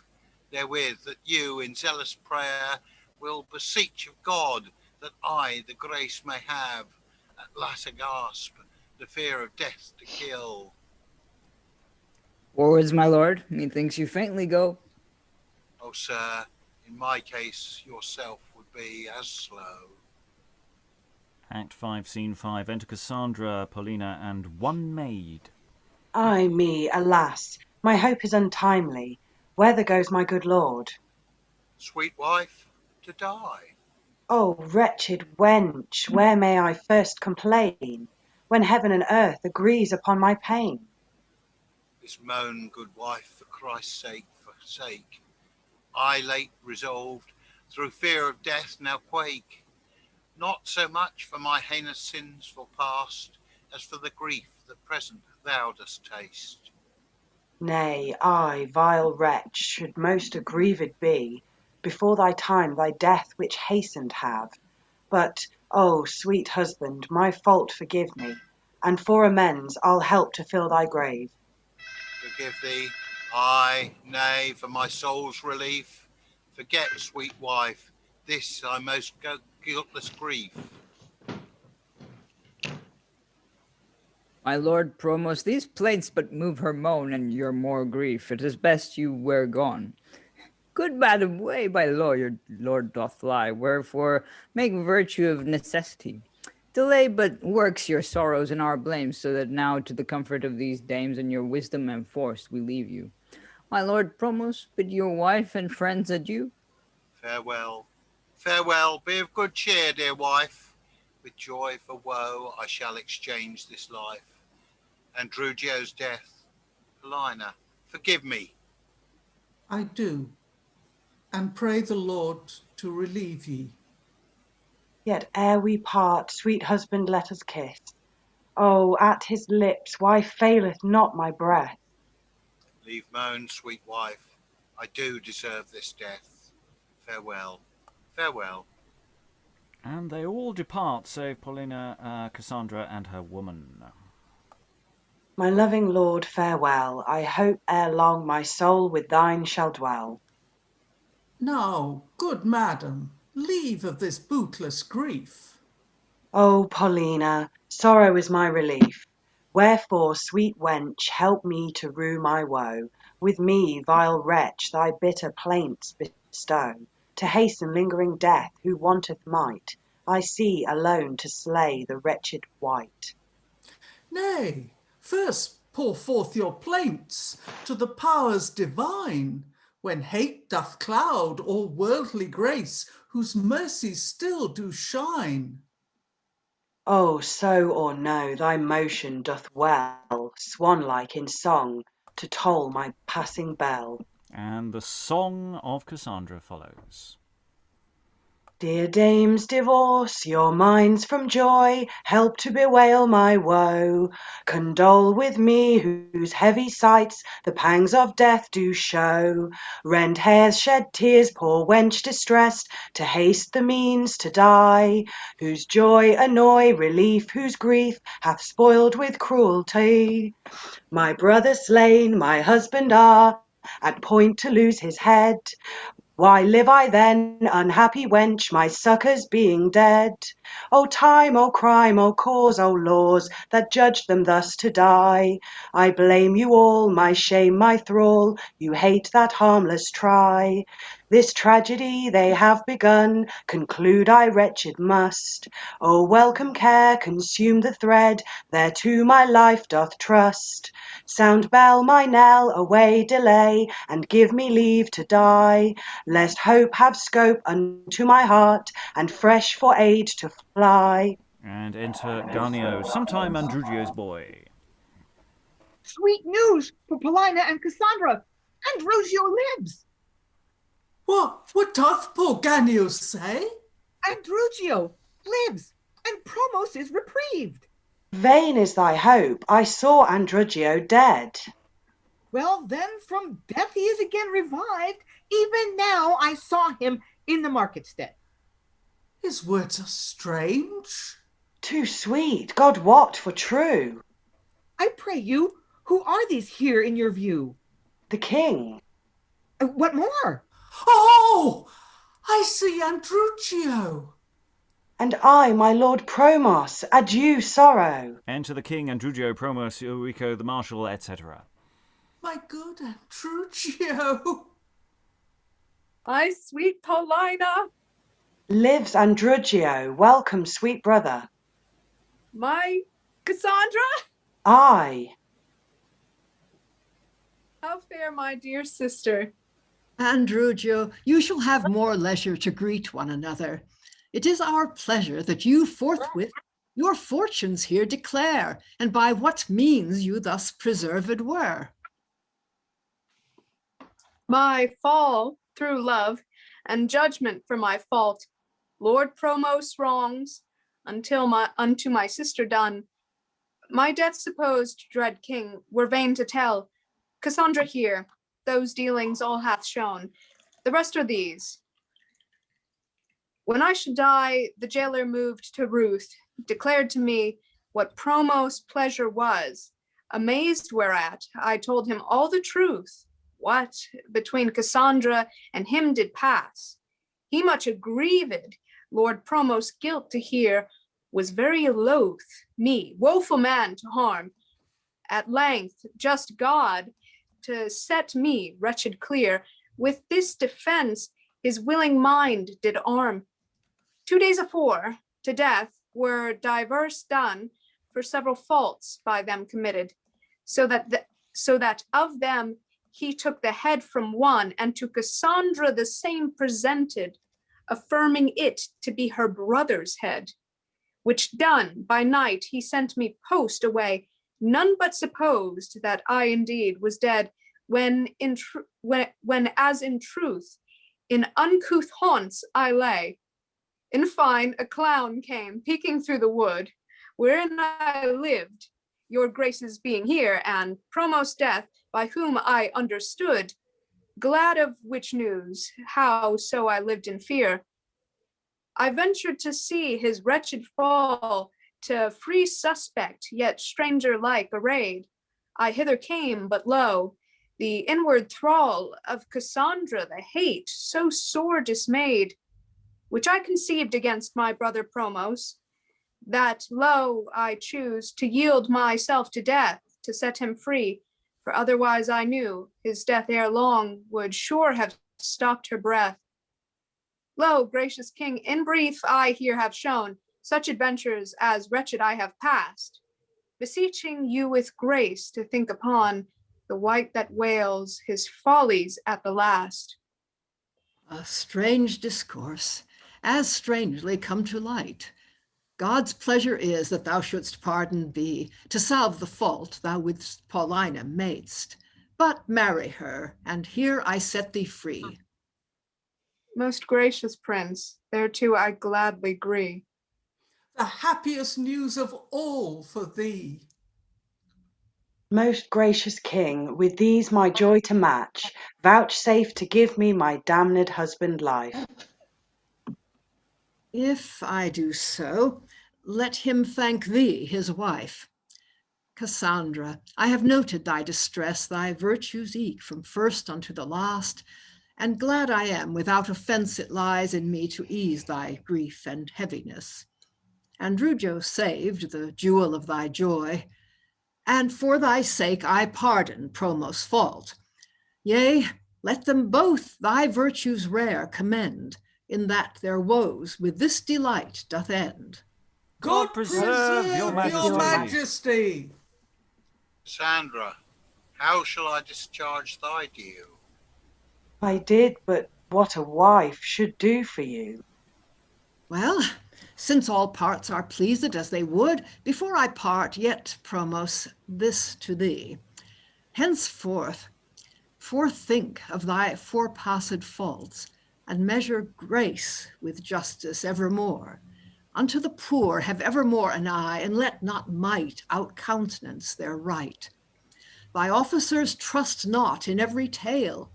therewith that you in zealous prayer will beseech of God that I the grace may have, at latter gasp, the fear of death to kill. Forwards, my lord, methinks you faintly go. Oh, sir, in my case, yourself would be as slow. Act 5, Scene 5. Enter Cassandra, Polina, and one maid. Ay me, alas, my hope is untimely. Whither goes my good lord? Sweet wife, to die. Oh, wretched wench, where may I first complain, when heaven and earth agrees upon my pain? This moan, good wife, for Christ's sake forsake. I late resolved, through fear of death now quake, not so much for my heinous sins for past, as for the grief that present thou dost taste. Nay, I, vile wretch, should most aggrieved be, before thy time thy death which hastened have. But, oh, sweet husband, my fault forgive me, and for amends I'll help to fill thy grave. Forgive thee, aye, nay, for my soul's relief. Forget, sweet wife, this thy most guiltless grief. My lord Promos, these plaints but move her moan, and your more grief. It is best you were gone. Good madam, way by law your lord doth lie, wherefore make virtue of necessity. Delay but works your sorrows and our blames, so that now to the comfort of these dames and your wisdom enforced we leave you. My lord Promos, bid your wife and friends adieu. Farewell, farewell, be of good cheer, dear wife. With joy for woe I shall exchange this life. Andrugio's death, Polina, forgive me. I do, and pray the Lord to relieve ye. Yet ere we part, sweet husband, let us kiss. Oh, at his lips why faileth not my breath? Leave moan, sweet wife, I do deserve this death. Farewell, farewell. And they all depart, save Polina, Cassandra, and her woman. My loving lord, farewell. I hope ere long my soul with thine shall dwell. Now, good madam, leave of this bootless grief. O Polina, sorrow is my relief. Wherefore, sweet wench, help me to rue my woe. With me, vile wretch, thy bitter plaints bestow. To hasten lingering death, who wanteth might, I see alone to slay the wretched wight. Nay, first pour forth your plaints to the powers divine, when hate doth cloud all worldly grace, whose mercies still do shine. Oh, so or no, thy motion doth well, swan-like in song, to toll my passing bell. And the song of Cassandra follows. Dear dames, divorce your minds from joy, help to bewail my woe. Condole with me, whose heavy sights the pangs of death do show. Rend hairs, shed tears, poor wench distressed, to haste the means to die. Whose joy annoy, relief, whose grief hath spoiled with cruelty. My brother slain, my husband at point to lose his head. Why live I then, unhappy wench, my succours being dead? O time, O crime, O cause, O laws, that judged them thus to die. I blame you all, my shame, my thrall, you hate that harmless try. This tragedy they have begun, conclude I wretched must. O welcome care, consume the thread, thereto my life doth trust. Sound bell, my knell, away delay, and give me leave to die, lest hope have scope unto my heart, and fresh for aid to fly. And enter Ganio, sometime Andrugio's boy. Sweet news for Polina and Cassandra. Andrugio lives. What doth poor Ganio say? Andrugio lives, and Promos is reprieved. Vain is thy hope. I saw Andrugio dead. Well, then from death he is again revived. Even now I saw him in the market stead. His words are strange. Too sweet, God wot for true. I pray you, who are these here in your view? The king. What more? Oh, I see Andrugio. And I, my lord Promos, adieu sorrow. Enter the king, Andrugio, Promos, Ulrico, the marshal, etc. My good Andrugio. My sweet Polina. Lives Andrugio, welcome, sweet brother. My Cassandra. I. How fair, my dear sister. Andrugio, you shall have more leisure to greet one another. It is our pleasure that you forthwith your fortunes here declare, and by what means you thus preserved were. My fall through love and judgment for my fault, Lord Promos wrongs, unto my sister done. My death supposed, dread king, were vain to tell. Cassandra here, those dealings all hath shown. The rest are these. When I should die, the jailer moved to ruth, declared to me what Promos' pleasure was. Amazed whereat, I told him all the truth, what between Cassandra and him did pass. He much aggrieved, Lord Promos' guilt to hear, was very loath me, woeful man, to harm. At length, just God, to set me wretched clear, with this defense his willing mind did arm. 2 days afore, to death were diverse done for several faults by them committed, so that of them he took the head from one, and to Cassandra the same presented, affirming it to be her brother's head. Which done, by night he sent me post away. None but supposed that I indeed was dead, when as in truth, in uncouth haunts I lay. In fine, a clown came peeking through the wood, wherein I lived, your graces being here, and Promos' death, by whom I understood, glad of which news, how so I lived in fear. I ventured to see his wretched fall, to free suspect, yet stranger-like arrayed. I hither came, but lo, the inward thrall of Cassandra, the hate so sore dismayed, which I conceived against my brother Promos, that lo, I choose to yield myself to death, to set him free, for otherwise I knew his death ere long would sure have stopped her breath. Lo, gracious king, in brief I here have shown such adventures as wretched I have passed, beseeching you with grace to think upon the wight that wails his follies at the last. A strange discourse, as strangely come to light. God's pleasure is that thou shouldst pardon be, to salve the fault thou with Polina madest. But marry her, and here I set thee free. Most gracious prince, thereto I gladly agree. The happiest news of all for thee. Most gracious king, with these my joy to match, vouchsafe to give me my damned husband life. If I do so, let him thank thee, his wife. Cassandra, I have noted thy distress, thy virtues eke from first unto the last, and glad I am, without offense it lies in me to ease thy grief and heaviness. Andrugio saved, the jewel of thy joy, and for thy sake I pardon Promos' fault. Yea, let them both thy virtues rare commend, in that their woes with this delight doth end. God preserve your majesty. Cassandra, how shall I discharge thy due? I did but what a wife should do for you. Well, since all parts are pleased as they would, before I part, yet, Promos, this to thee. Henceforth, forethink of thy forepassed faults, and measure grace with justice evermore. Unto the poor have evermore an eye, and let not might outcountenance their right. Thy officers trust not in every tale,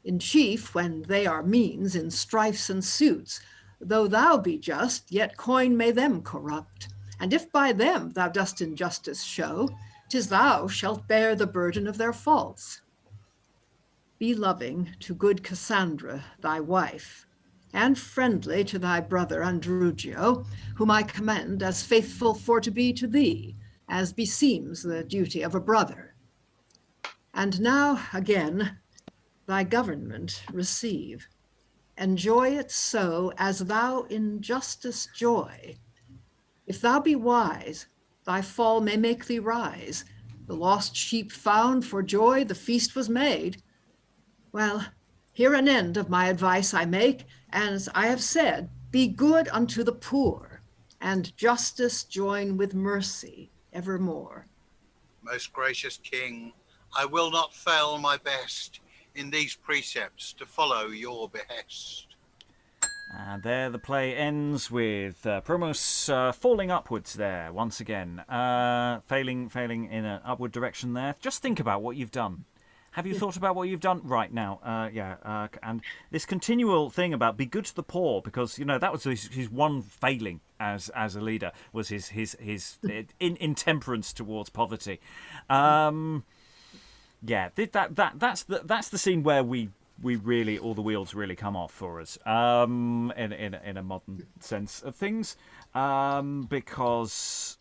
in chief when they are means in strifes and suits. Though thou be just, yet coin may them corrupt. And if by them thou dost injustice show, 'tis thou shalt bear the burden of their faults. Be loving to good Cassandra, thy wife, and friendly to thy brother Andrugio, whom I commend as faithful for to be to thee, as beseems the duty of a brother. And now again thy government receive. Enjoy it so as thou in justice joy. If thou be wise, thy fall may make thee rise. The lost sheep found, for joy the feast was made. Well, here an end of my advice I make, as I have said, be good unto the poor, and justice join with mercy evermore. Most gracious King, I will not fail my best in these precepts to follow your behest. And there the play ends with Promos falling upwards there once again, failing in an upward direction there. Just think about what you've done. Have you thought about what you've done right now? And this continual thing about be good to the poor, because that was his one failing as a leader, was his intemperance towards poverty. That's the scene where we really, all the wheels really come off for us, in a modern sense of things, because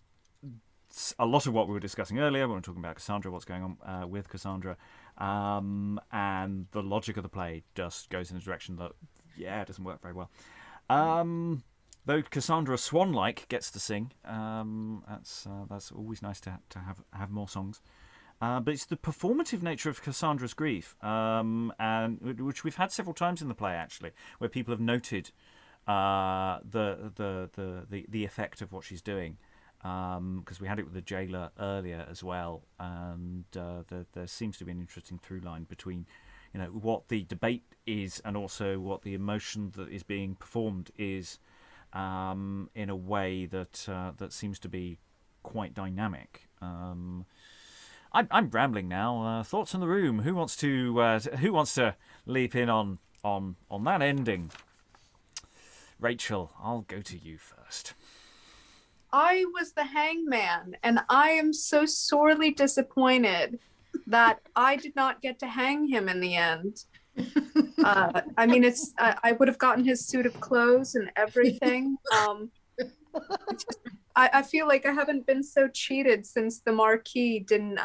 a lot of what we were discussing earlier, when we were talking about Cassandra, what's going on with Cassandra, and the logic of the play just goes in a direction that, it doesn't work very well. Though Cassandra, swan-like, gets to sing, that's always nice to have more songs. But it's the performative nature of Cassandra's grief, and which we've had several times in the play, actually, where people have noted the effect of what she's doing. Because we had it with the jailer earlier as well, and there seems to be an interesting through line between, what the debate is and also what the emotion that is being performed is, in a way that seems to be quite dynamic. I'm rambling now. Thoughts in the room? Who wants to leap in on that ending? Rachel, I'll go to you first. I was the hangman, and I am so sorely disappointed that I did not get to hang him in the end. I mean, I would have gotten his suit of clothes and everything. I feel like I haven't been so cheated since the Marquis didn't.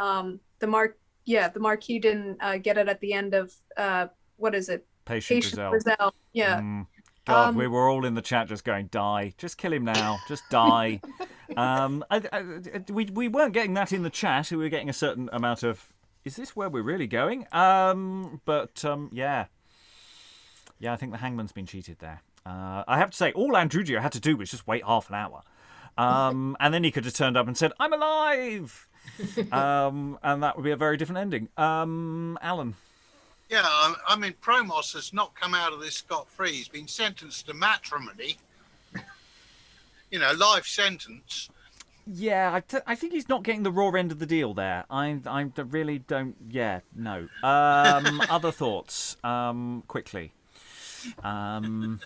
The Marquis didn't get it at the end of what is it? Patient Griselle. Yeah. God, we were all in the chat just going, die. Just kill him now. Just die. We weren't getting that in the chat. We were getting a certain amount of, is this where we're really going? I think the hangman's been cheated there. I have to say, all Andrugio had to do was just wait half an hour. And then he could have turned up and said, I'm alive! And that would be a very different ending. Alan? Yeah, I mean, Promos has not come out of this scot-free. He's been sentenced to matrimony. Life sentence. Yeah, I think he's not getting the raw end of the deal there. I really don't. Yeah, no. Other thoughts, quickly. Helen.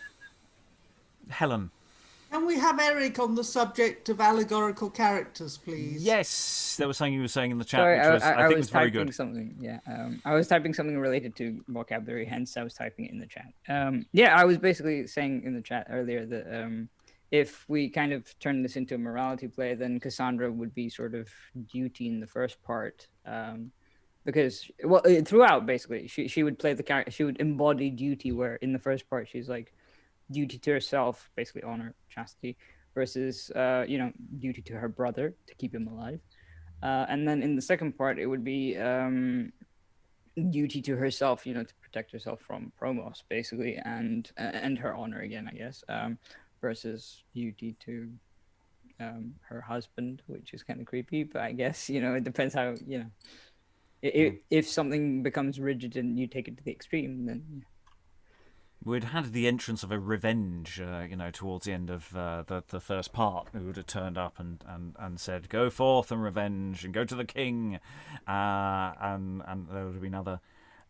Can we have Eric on the subject of allegorical characters, please? Yes, there was something you were saying in the chat, Sorry, which I think was very good. Something, yeah. I was typing something related to vocabulary, hence I was typing it in the chat. I was basically saying in the chat earlier that if we kind of turn this into a morality play, then Cassandra would be sort of duty in the first part. Because, throughout, basically, she would play the character, she would embody duty, where in the first part she's like, duty to herself, basically honor, chastity, versus duty to her brother to keep him alive, and then in the second part it would be duty to herself, to protect herself from Promos, basically, and her honor again, I guess, versus duty to her husband, which is kind of creepy, but I guess it depends how if something becomes rigid and you take it to the extreme, then. We'd had the entrance of a revenge, towards the end of the first part, who would have turned up and said, "Go forth and revenge, and go to the king," and there would have been other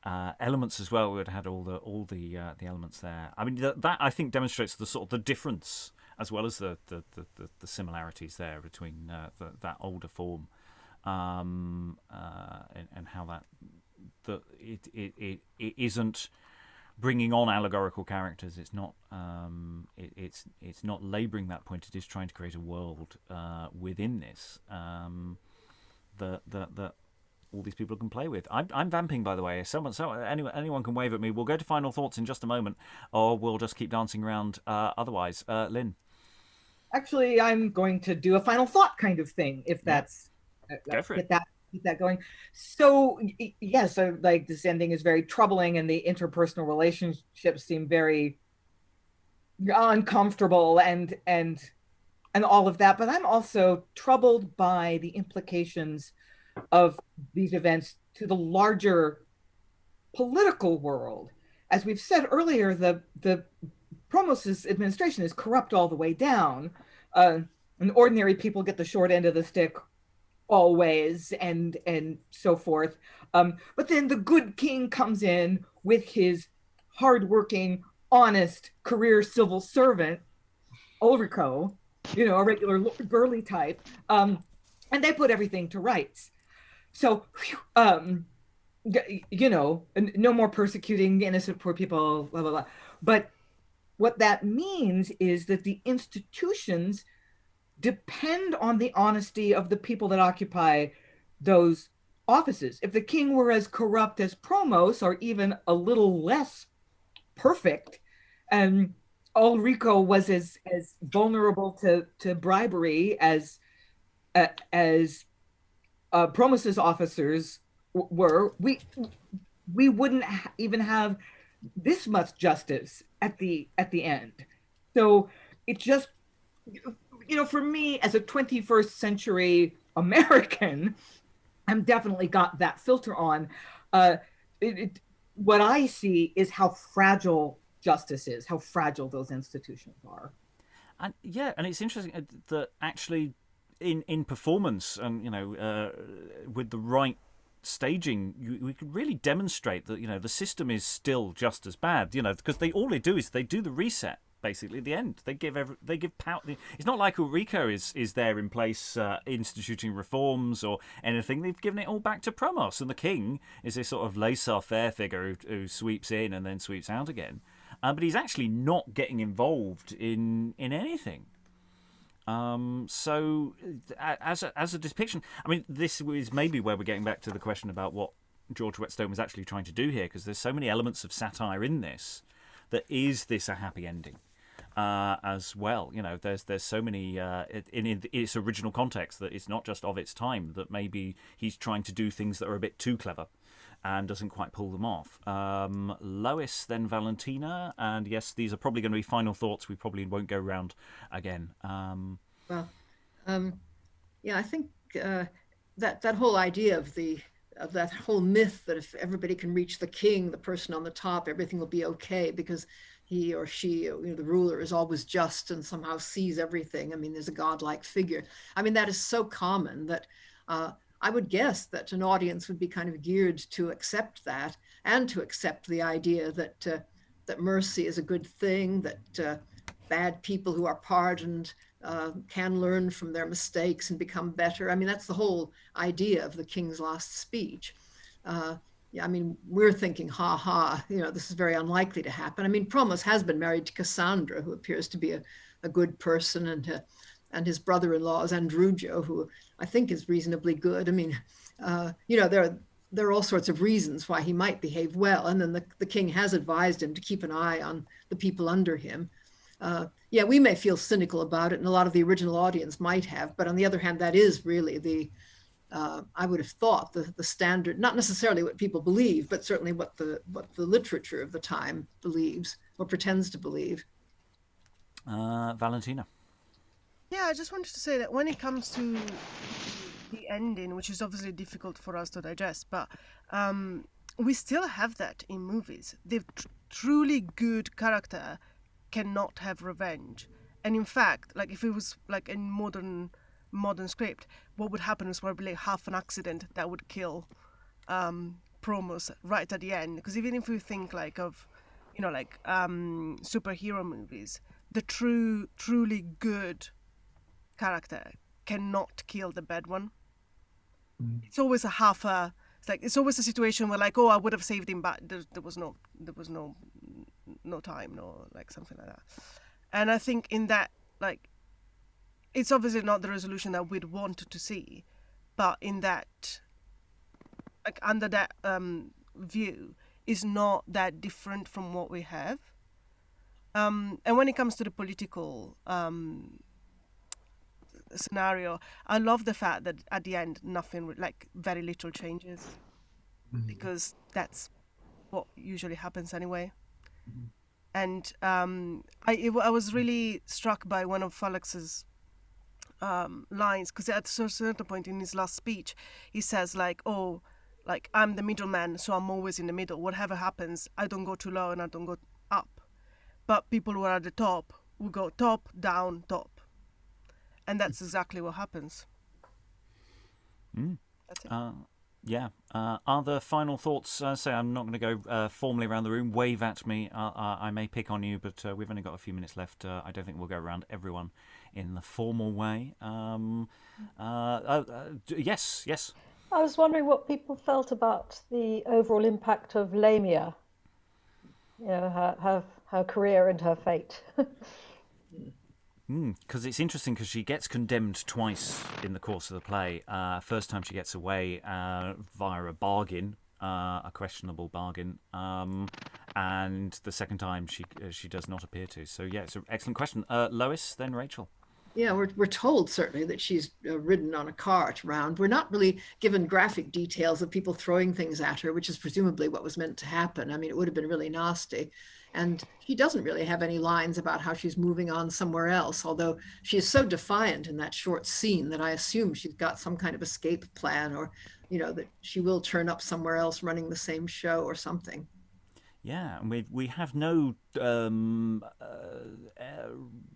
elements as well. We would have had all the elements there. I mean, that I think demonstrates the sort of the difference as well as the similarities there between that older form, and how it isn't bringing on allegorical characters. It's not it's not labouring that point. It is trying to create a world within this that all these people can play with. I'm vamping, by the way. Anyone can wave at me. We'll go to final thoughts in just a moment, or we'll just keep dancing around otherwise. Lynn. Actually, I'm going to do a final thought kind of thing, if that's go for it. Keep that going. So yes, so like this ending is very troubling, and the interpersonal relationships seem very uncomfortable, and all of that. But I'm also troubled by the implications of these events to the larger political world. As we've said earlier, the Promos' administration is corrupt all the way down, and ordinary people get the short end of the stick always, and so forth. But then the good king comes in with his hardworking, honest career civil servant, Ulrico, a regular girly type, and they put everything to rights. So, no more persecuting innocent poor people, blah, blah, blah. But what that means is that the institutions depend on the honesty of the people that occupy those offices. If the king were as corrupt as Promos, or even a little less perfect, and Ulrico was as vulnerable to bribery as Promos's officers were, we wouldn't even have this much justice at the end. So it just, for me as a 21st century American, I'm definitely got that filter on. What I see is how fragile justice is, how fragile those institutions are. And it's interesting that actually in performance, and with the right staging, we could really demonstrate that the system is still just as bad. Because all they do is they do the reset. Basically, at the end, they give power. It's not like Ulrico is there in place, instituting reforms or anything. They've given it all back to Promos, and the king is this sort of laissez-faire figure who sweeps in and then sweeps out again. But he's actually not getting involved in anything. So, as a depiction, I mean, this is maybe where we're getting back to the question about what George Whetstone was actually trying to do here, because there's so many elements of satire in this. That is this a happy ending? As well, there's so many in its original context that it's not just of its time, that maybe he's trying to do things that are a bit too clever and doesn't quite pull them off. Lois, then Valentina, and yes, these are probably going to be final thoughts. We probably won't go round again. I think that whole idea of that whole myth that if everybody can reach the king, the person on the top, everything will be okay because he or she, the ruler, is always just and somehow sees everything. I mean, there's a godlike figure. I mean, that is so common that I would guess that an audience would be kind of geared to accept that, and to accept the idea that mercy is a good thing, that bad people who are pardoned can learn from their mistakes and become better. I mean, that's the whole idea of the king's last speech. I mean, we're thinking, this is very unlikely to happen. I mean, Promos has been married to Cassandra, who appears to be a good person, and his brother-in-law is Andrugio, who I think is reasonably good. I mean, there are all sorts of reasons why he might behave well. And then the king has advised him to keep an eye on the people under him. We may feel cynical about it, and a lot of the original audience might have, but on the other hand, that is really I would have thought the standard, not necessarily what people believe, but certainly what the literature of the time believes or pretends to believe. Valentina. Yeah, I just wanted to say that when it comes to the ending, which is obviously difficult for us to digest, but we still have that in movies. The truly good character cannot have revenge. And in fact, like if it was like in modern script, what would happen is probably half an accident that would kill Promos right at the end. Because even if we think like of, like superhero movies, the truly good character cannot kill the bad one. It's always it's always a situation where like, oh, I would have saved him, but there was no time, no, like something like that. And I think in that, like, it's obviously not the resolution that we'd want to see, but in that, like, under that view, is not that different from what we have. And when it comes to the political scenario, I love the fact that at the end, nothing, like, very little changes, because that's what usually happens anyway. And I was really struck by one of Phallax's lines, because at a certain point in his last speech, he says like, oh, like, I'm the middleman, so I'm always in the middle. Whatever happens, I don't go too low and I don't go up. But people who are at the top will go top, down, top. And that's exactly what happens. That's it. Yeah. Other final thoughts? Say I'm not going to go formally around the room. Wave at me. I may pick on you, but we've only got a few minutes left. I don't think we'll go around everyone in the formal way. Yes. I was wondering what people felt about the overall impact of Lamia. Her career and her fate. Because it's interesting, because she gets condemned twice in the course of the play. First time she gets away via a bargain, a questionable bargain, and the second time she does not appear to. So yeah, it's an excellent question. Lois, then Rachael. Yeah, we're told certainly that she's ridden on a cart around. We're not really given graphic details of people throwing things at her, which is presumably what was meant to happen. I mean, it would have been really nasty. And she doesn't really have any lines about how she's moving on somewhere else, although she is so defiant in that short scene that I assume she's got some kind of escape plan, or, that she will turn up somewhere else running the same show or something. Yeah, and we have no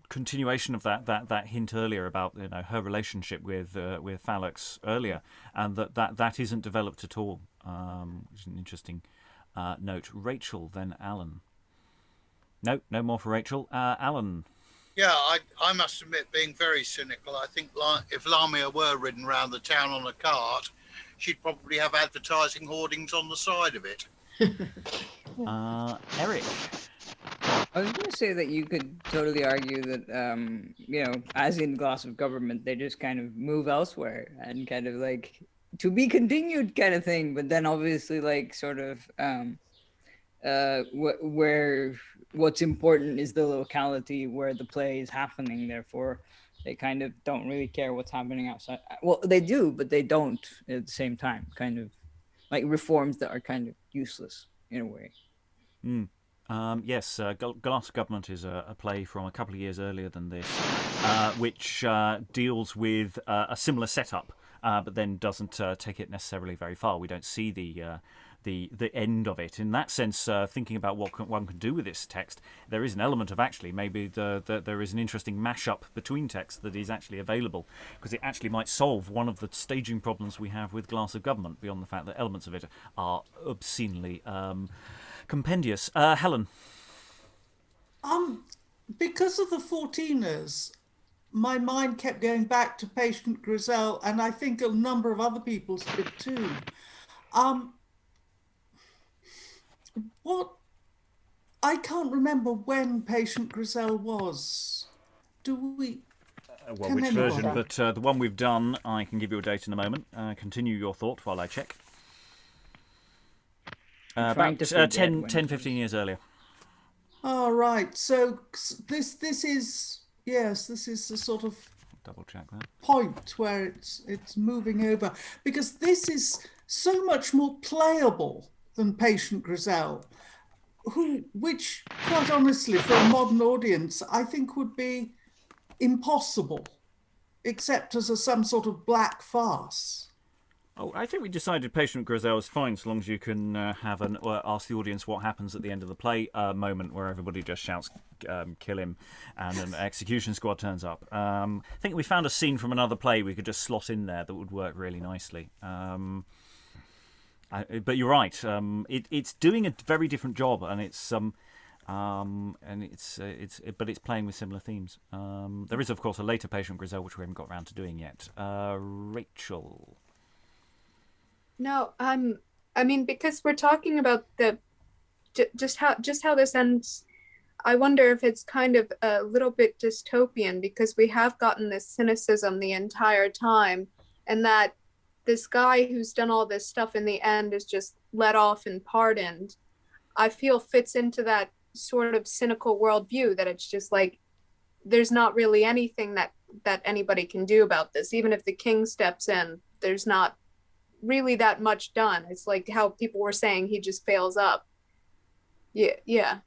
continuation of that hint earlier about her relationship with Phallax earlier, and that isn't developed at all, which is an interesting note. Rachael, then Alan. No more for Rachael. Alan. Yeah, I must admit, being very cynical, I think if Lamia were ridden around the town on a cart, she'd probably have advertising hoardings on the side of it. Eric. I was going to say that you could totally argue that, as in Glass of Government, they just kind of move elsewhere and kind of like to be continued kind of thing. But then obviously like sort of where what's important is the locality where the play is happening. Therefore, they kind of don't really care what's happening outside. Well, they do, but they don't at the same time. Kind of like reforms that are kind of useless in a way. Yes, Glass Government is a play from a couple of years earlier than this, which deals with a similar setup, but then doesn't take it necessarily very far. We don't see the end of it. In that sense, thinking about what one can do with this text, there is an element of actually maybe there is an interesting mashup between texts that is actually available, because it actually might solve one of the staging problems we have with Glass of Government, beyond the fact that elements of it are obscenely compendious. Helen. Because of the 14ers, my mind kept going back to Patient Griselle, and I think a number of other people's did too. I can't remember when Patient Griselle was. Do we? Well, which version? But the one we've done, I can give you a date in a moment. Continue your thought while I check. About 10, 15 years earlier. Oh, right. So this is the sort of double check that point where it's moving over, because this is so much more playable than Patient Griselle, which quite honestly for a modern audience I think would be impossible, except as some sort of black farce. Oh, I think we decided Patient Griselle is fine, so long as you can have an ask the audience what happens at the end of the play moment where everybody just shouts, kill him, and an execution squad turns up. I think we found a scene from another play we could just slot in there that would work really nicely. But you're right. It's doing a very different job, and it's playing with similar themes. There is, of course, a later Patient Griselle which we haven't got around to doing yet. Rachael. No, I mean, because we're talking about just how this ends. I wonder if it's kind of a little bit dystopian, because we have gotten this cynicism the entire time, and that this guy who's done all this stuff in the end is just let off and pardoned. I feel fits into that sort of cynical worldview, that it's just like there's not really anything that anybody can do about this. Even if the king steps in, there's not really that much done. It's like how people were saying he just fails up. Yeah.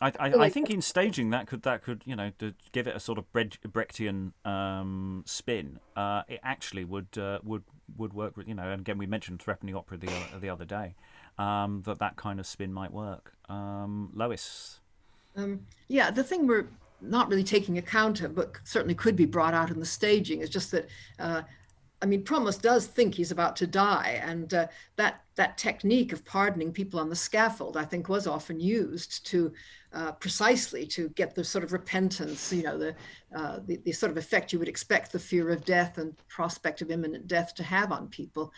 I think in staging that could to give it a sort of Brechtian spin. It actually would work. And again, we mentioned Threepenny Opera the other day. That kind of spin might work. Lois. Yeah, the thing we're not really taking account of, but certainly could be brought out in the staging, is just that. Promos does think he's about to die, and that technique of pardoning people on the scaffold, I think, was often used to precisely to get the sort of repentance, the sort of effect you would expect the fear of death and prospect of imminent death to have on people.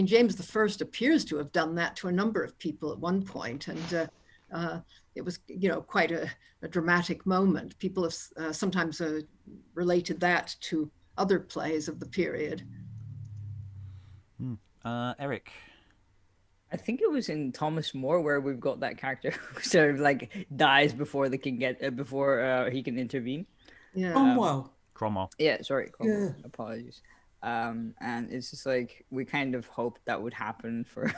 James I appears to have done that to a number of people at one point, and it was, quite a dramatic moment. People have sometimes related that to other plays of the period. Eric. I think it was in Thomas More where we've got that character who sort of like dies before they can before he can intervene. Yeah. Cromwell. Yeah, sorry. Cromwell. Yeah. Apologies. And it's just like we kind of hoped that would happen for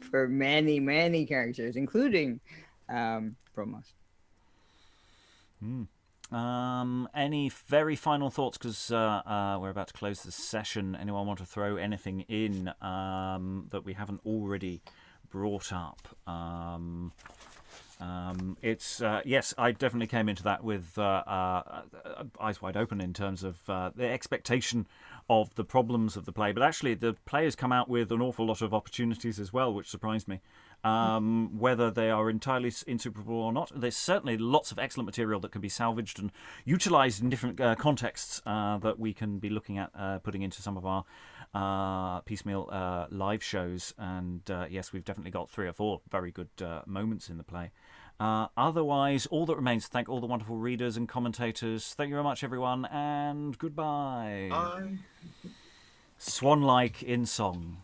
for many characters, including Promos. Any very final thoughts, because we're about to close the session. Anyone want to throw anything in that we haven't already brought up? Yes, I definitely came into that with eyes wide open in terms of the expectation of the problems of the play, but actually the players come out with an awful lot of opportunities as well, which surprised me. Whether they are entirely insuperable or not, there's certainly lots of excellent material that can be salvaged and utilised in different contexts that we can be looking at putting into some of our piecemeal live shows. And yes, we've definitely got 3 or 4 very good moments in the play. Otherwise, all that remains to thank all the wonderful readers and commentators. Thank you very much, everyone, and goodbye. Bye. Swan-like in song.